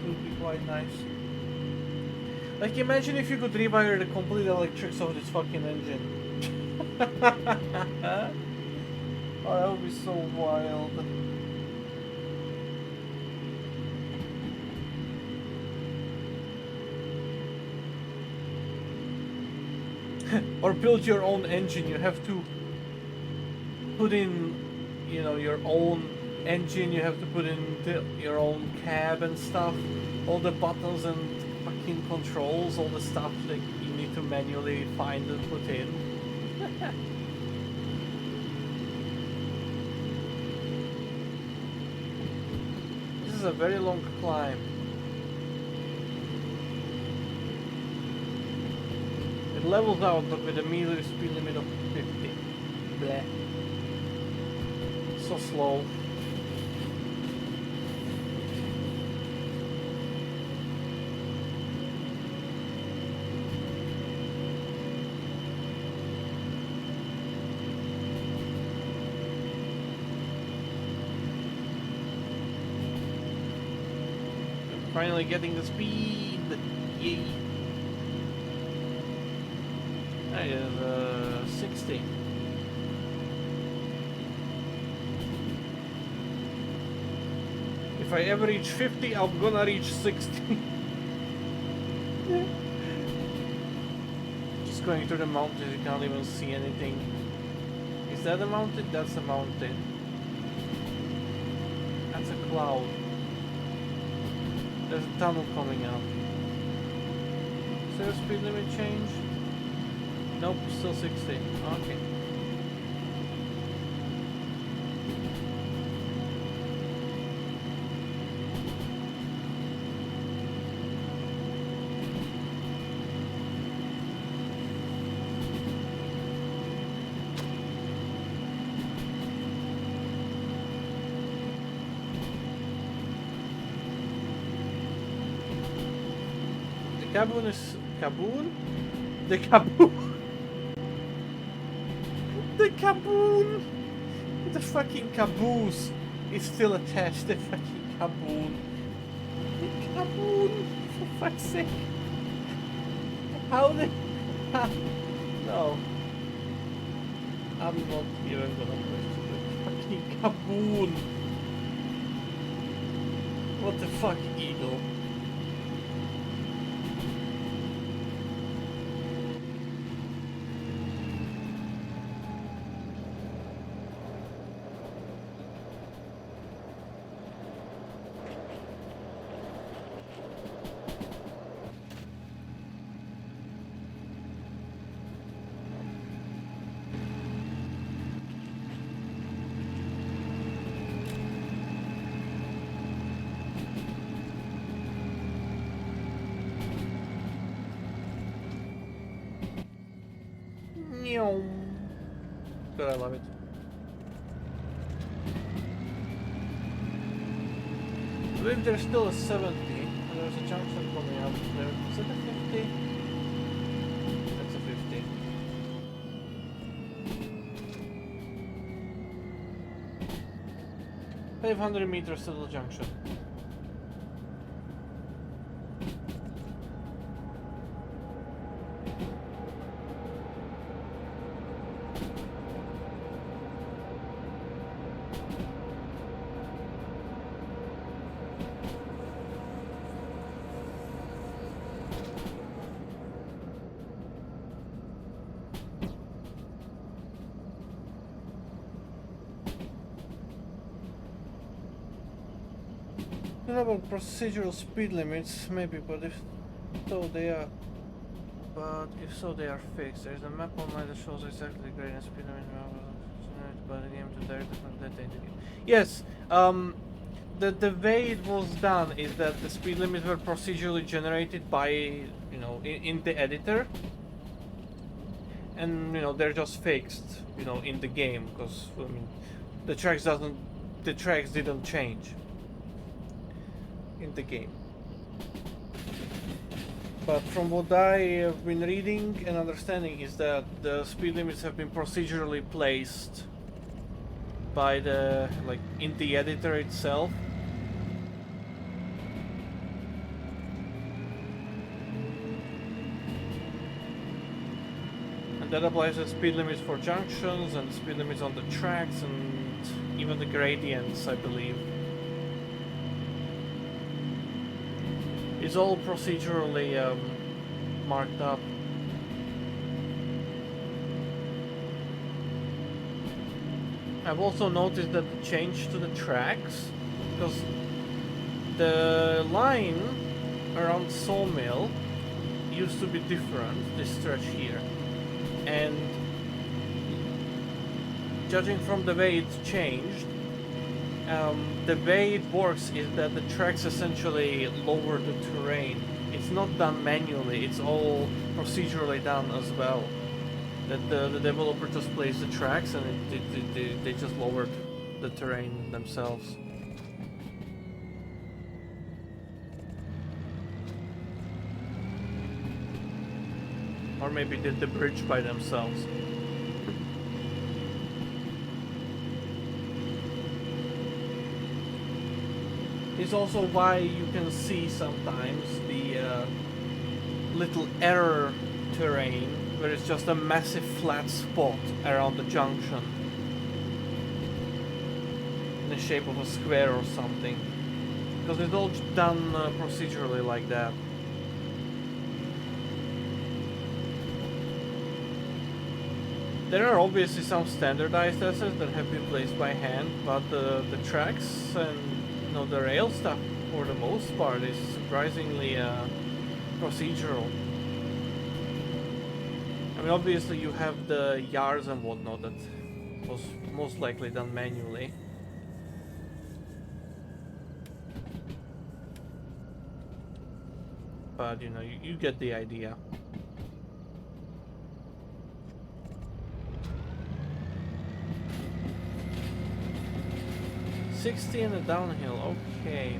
would be quite nice. Like, imagine if you could rewire the complete electrics of this fucking engine. Oh, that would be so wild. Or build your own engine. You have to put in, you know, your own engine. You have to put in your own cab and stuff. All the buttons and fucking controls, all the stuff that you need to manually find and put in. This is a very long climb. It levels out with a meter speed limit of 50. Bleh. So slow. I'm finally getting the speed. Yay. That is 60. If I ever reach 50, I'm gonna reach 60. Just going through the mountains, you can't even see anything. Is that a mountain? That's a mountain. That's a cloud. There's a tunnel coming up. Is there a speed limit change? Nope, still 60. Okay. The caboon is... Caboon? The caboon! The caboon! The fucking caboose is still attached, the fucking caboon. The caboon! For fuck's sake. How the... No. I'm not even gonna question the fucking kaboom. What the fuck, Eagle? Meow. But I love it. I believe there's still a 70. There's a junction coming up there. Is it a 50? That's a 50. $500 to the junction. You know about procedural speed limits, maybe, but if so, they are. But if so, they are fixed. There's a map online that shows exactly the gradient speed limit by the game to direct from that data. Yes. The way it was done is that the speed limits were procedurally generated by in the editor, and they're just fixed in the game because I mean the tracks didn't change in the game. But from what I have been reading and understanding is that the speed limits have been procedurally placed by in the editor itself. And that applies to speed limits for junctions and speed limits on the tracks and even the gradients, I believe. It's all procedurally marked up. I've also noticed that the change to the tracks, because the line around Sawmill used to be different, this stretch here, and judging from the way it's changed, the way it works is that the tracks essentially lower the terrain. It's not done manually, it's all procedurally done as well. That the developer just plays the tracks and they just lowered the terrain themselves. Or maybe did the bridge by themselves. It's also why you can see sometimes the little error terrain where it's just a massive flat spot around the junction in the shape of a square or something, because it's all done procedurally like that. There are obviously some standardized assets that have been placed by hand, but the tracks and the rail stuff, for the most part, is surprisingly procedural. I mean, obviously you have the yards and whatnot that was most likely done manually. But you get the idea. $60 in the downhill, okay.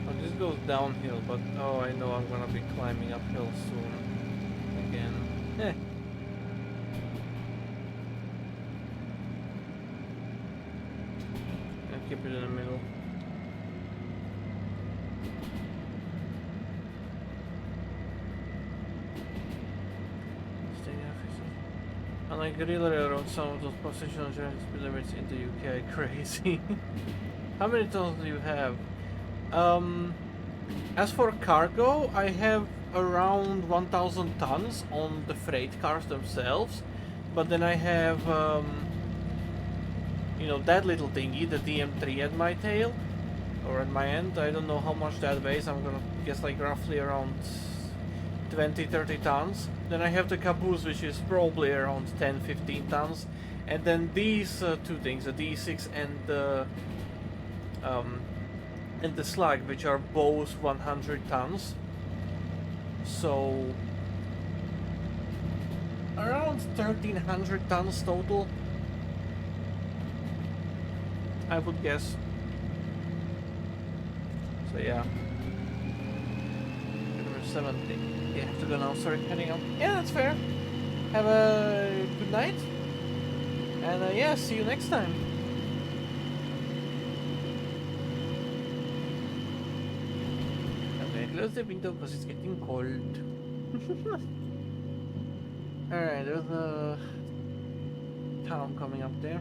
Oh, this goes downhill, but oh, I know I'm gonna be climbing uphill soon. Again. I'll keep it in the middle. Stay off. On a guerrilla railroad, some of those positional speed limits in the UK are crazy. How many tons do you have? Um, as for cargo, I have around 1,000 tons on the freight cars themselves, but then I have, you know, that little thingy, the DM3 at my tail, or at my end. I don't know how much that weighs. I'm gonna guess like roughly around 20-30 tons. Then I have the caboose, which is probably around 10-15 tons, and then these two things, the D6 um, and the slug, which are both 100 tons. So around 1,300 tons total, I would guess. So yeah. Number 70. You have to go now, sorry, heading out. Yeah, that's fair. Have a good night. And yeah, see you next time. Okay, close the window because it's getting cold. Alright, there's a town coming up there.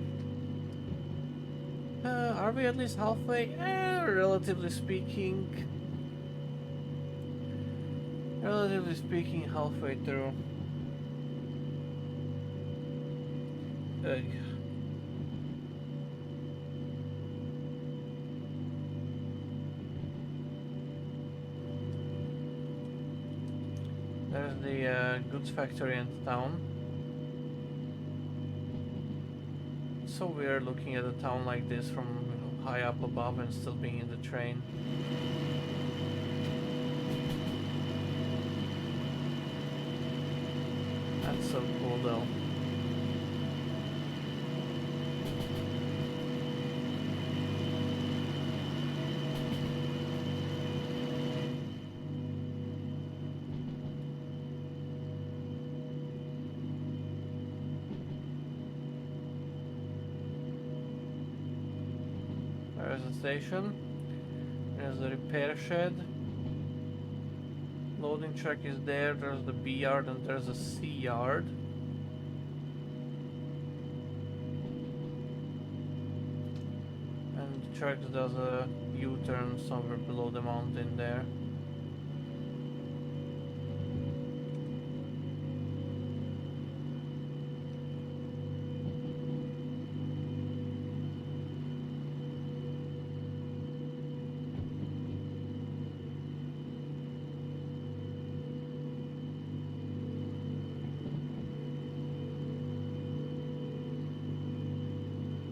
Are we at least halfway? Relatively speaking. Relatively speaking, halfway through. Ugh. There's the goods factory in town. It's so weird looking at a town like this from, you know, high up above and still being in the train. That's so cool though. There's a station. There's the repair shed. Loading truck is there. There's the B yard and there's a C yard. And the truck does a U-turn somewhere below the mountain there.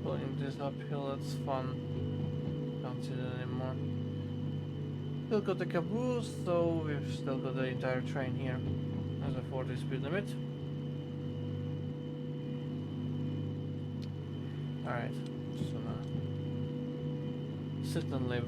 Pulling this uphill, that's fun. Can't see that anymore. Still got the caboose, so we've still got the entire train here. There's a 40 speed limit. Alright, just gonna sit and live.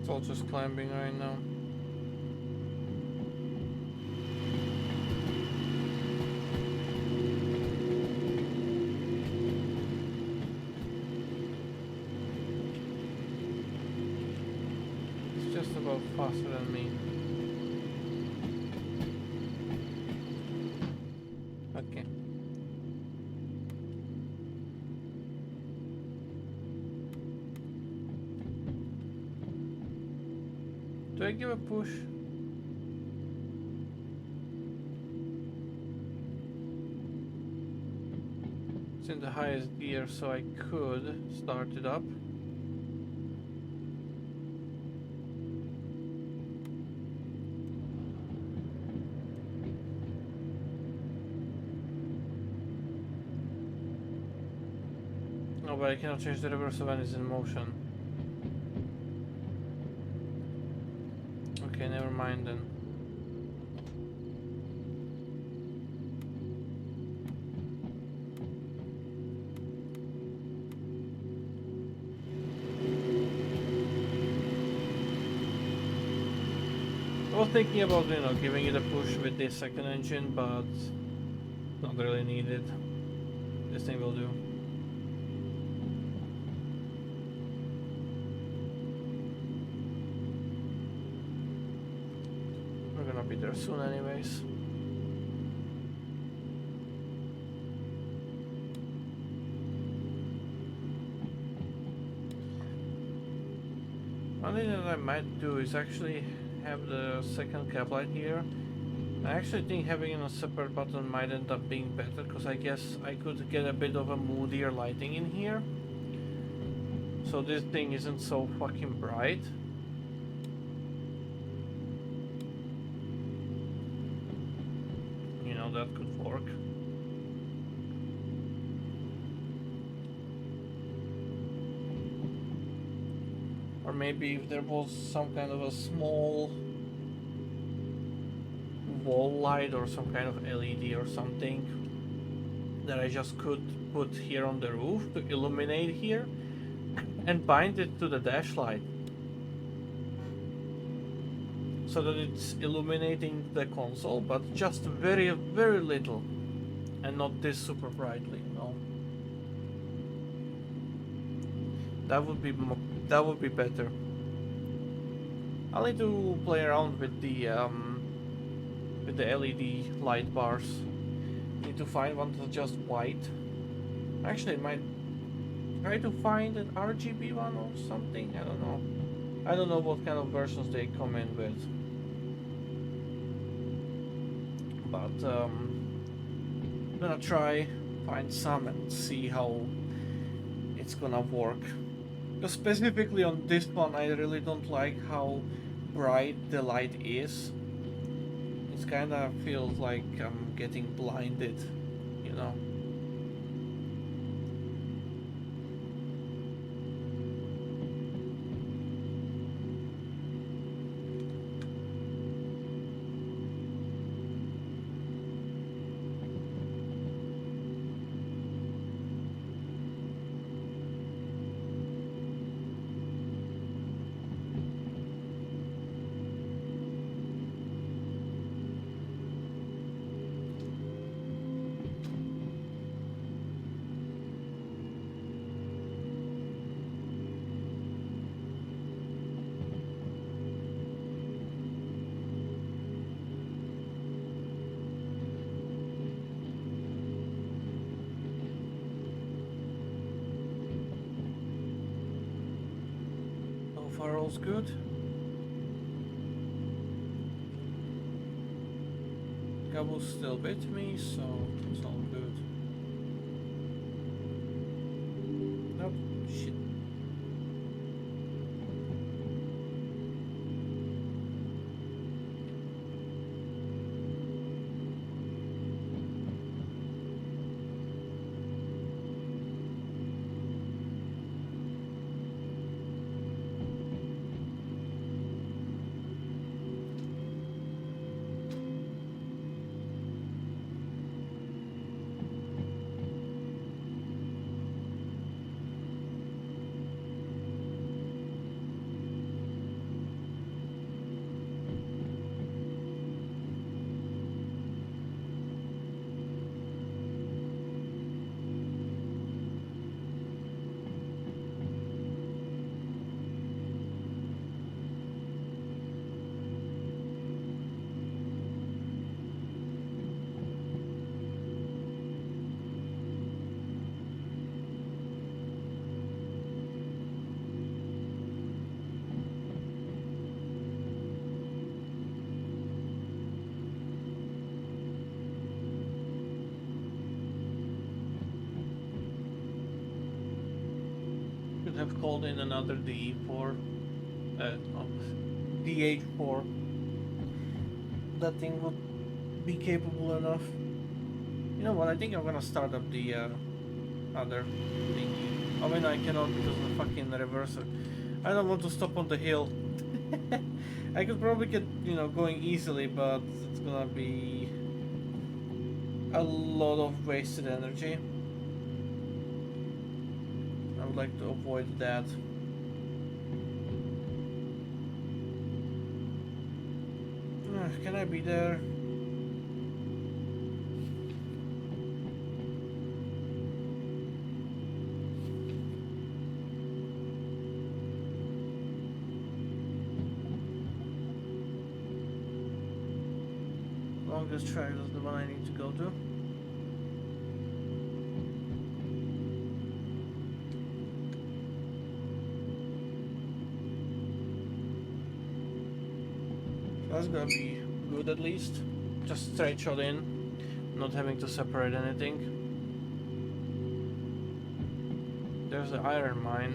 It's all just climbing right now. It's just about faster than me. Okay. Do I give a push? in the highest gear so I could start it up. No, but I cannot change the reverse when it's in motion. Okay, never mind then. I was thinking about, giving it a push with the second engine, but not really needed. This thing will do. We're gonna be there soon anyways. One thing that I might do is actually have the second cap light here. I actually think having a separate button might end up being better, because I guess I could get a bit of a moodier lighting in here. So this thing isn't so fucking bright. You know, that could work. Or maybe if there was some kind of a small wall light or some kind of LED or something that I just could put here on the roof to illuminate here and bind it to the dash light so that it's illuminating the console, but just very, very little and not this super brightly, That would be better. I'll need to play around with the LED light bars. Need to find one that's just white. Actually, I might try to find an RGB one or something. I don't know. I don't know what kind of versions they come in with. But I'm gonna try find some and see how it's gonna work. Because specifically on this one, I really don't like how bright the light is. It kind of feels like I'm getting blinded, you know. Far all's good. Cable's still with me, so it's all good. Nope, shit. called in another DE4, no, DH4. That thing would be capable enough. You know what? I think I'm gonna start up the other thingy. I mean, I cannot because of the fucking reverser. I don't want to stop on the hill. I could probably get, you know, going easily, but it's gonna be a lot of wasted energy. I would like to avoid that. Can I be there? Longest track is the one I need to go to. That's gonna be good at least. Just straight shot in, not having to separate anything. There's the iron mine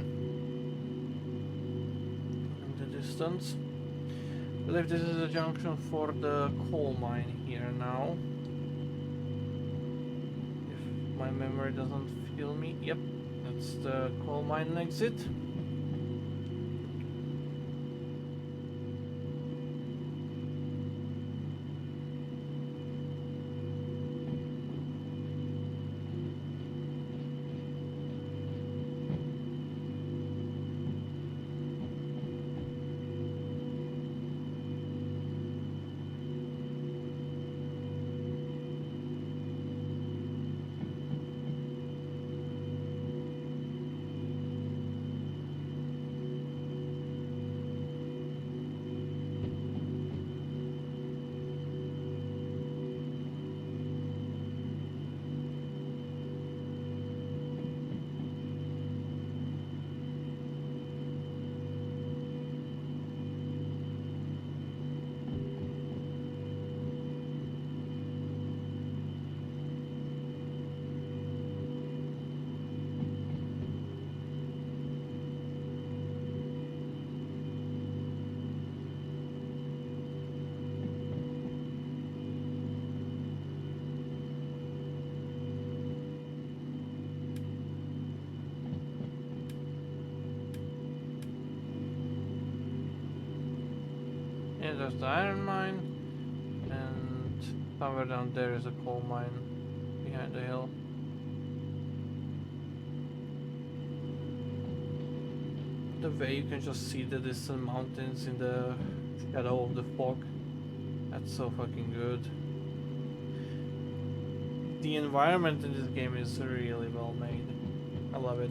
in the distance. I believe this is a junction for the coal mine here now. If my memory doesn't fail me. Yep, that's the coal mine exit. Yeah, there's the iron mine, and somewhere down there is a coal mine behind the hill. The way you can just see the distant mountains in the shadow of the fog. That's so fucking good. The environment in this game is really well made. I love it.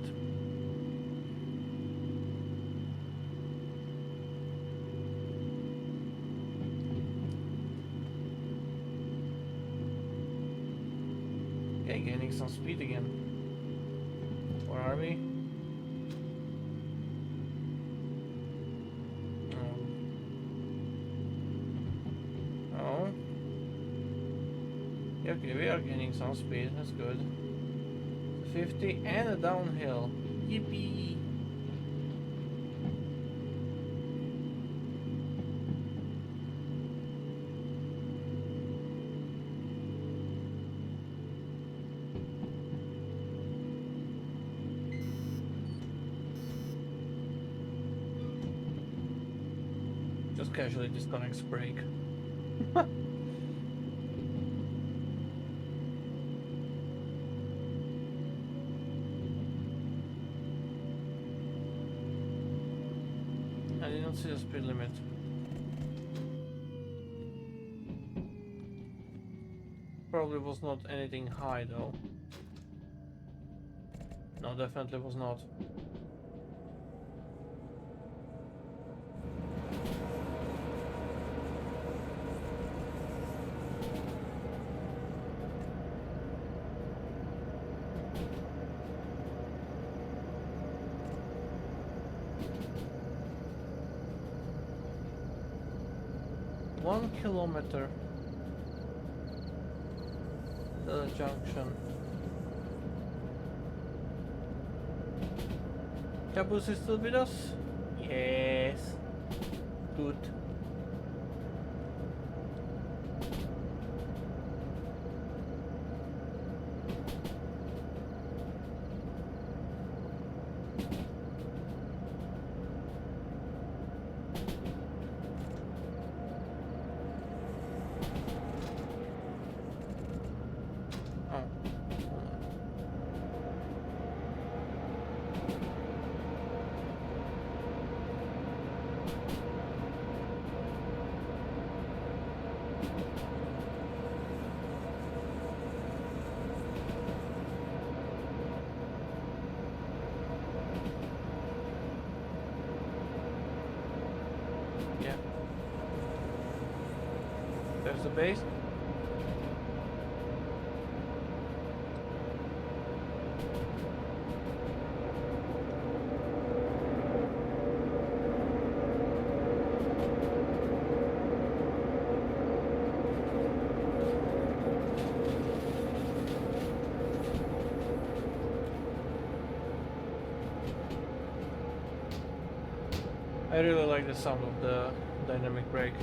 Okay, gaining some speed again. Where are we? Oh. Yeah, okay, we are gaining some speed. That's good. 50 and a downhill. Yippee! Just casually disconnects brake. I didn't see the speed limit. Probably was not anything high though. No, definitely was not. One kilometer to the junction. Caboose is still with us? Yes. Good. Oh. Yeah. There's the base. I really like the sound of the dynamic brake.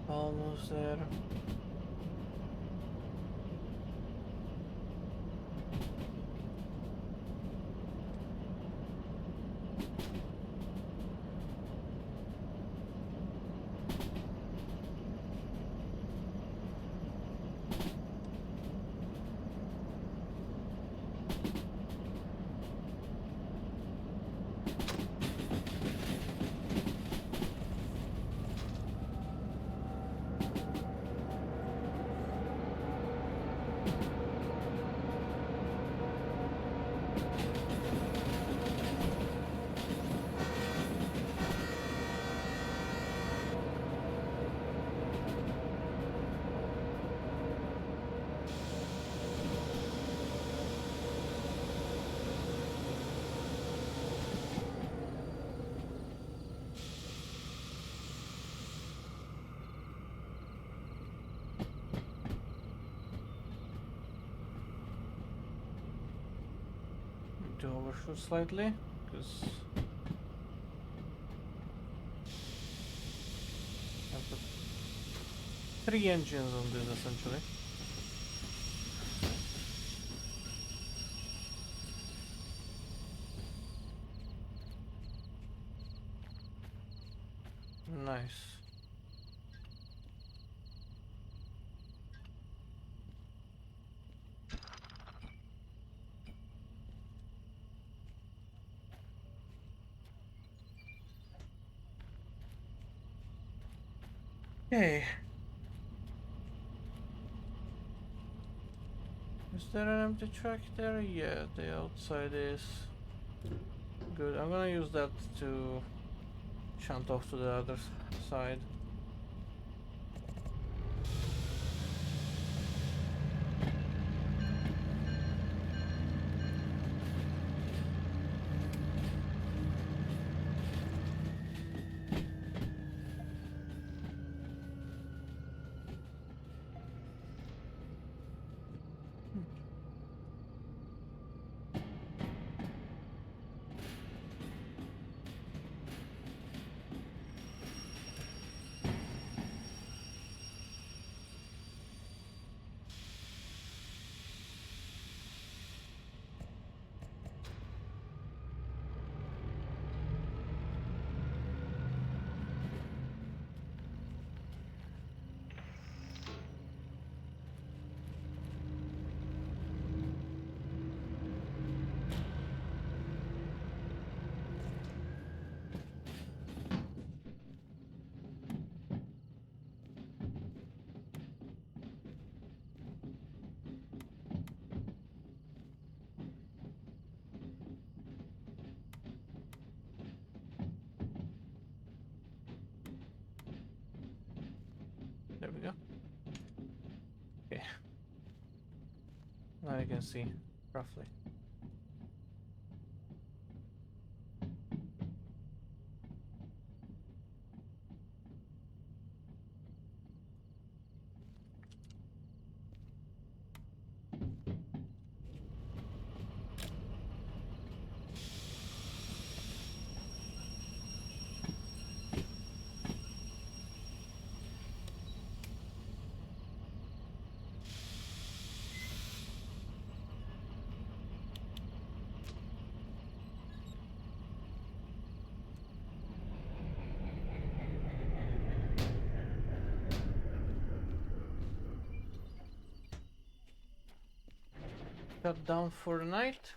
Almost there. To overshoot slightly, because I've got 3 engines on this essentially. Nice. Okay. Is there an empty track there? Yeah, the outside is. Good. I'm gonna use that to shunt off to the other side. There we go. Okay. Now you can see roughly. cut down for the night.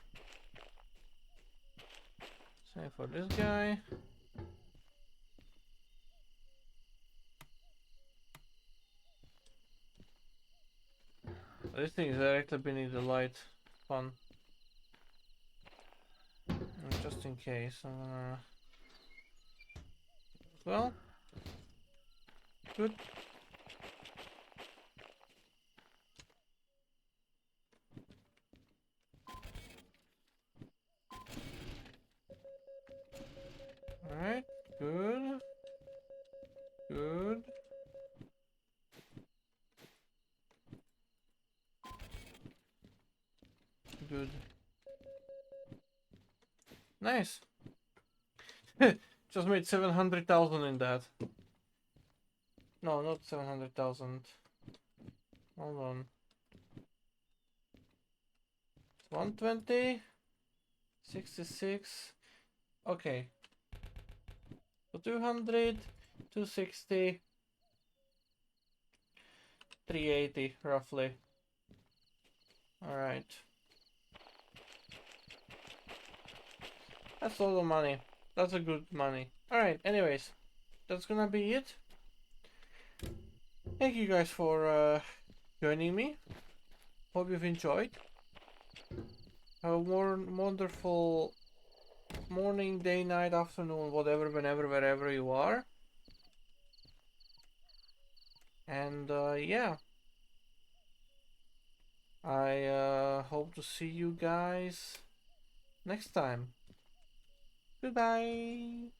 Same for this guy. This thing is directly beneath the light. Fun. Just in case, I'm gonna... Well, good. Alright, good. Good. Good. Nice. Just made 700,000 in that. No, not 700,000. Hold on. 120. 66. Okay. So 200, 260, 380 roughly. Alright. That's a lot of money. That's a good money. Alright, anyways. That's gonna be it. Thank you guys for joining me. Hope you've enjoyed. Have a more wonderful morning, day, night, afternoon, whatever, whenever, wherever you are. And yeah. I hope to see you guys next time. Goodbye.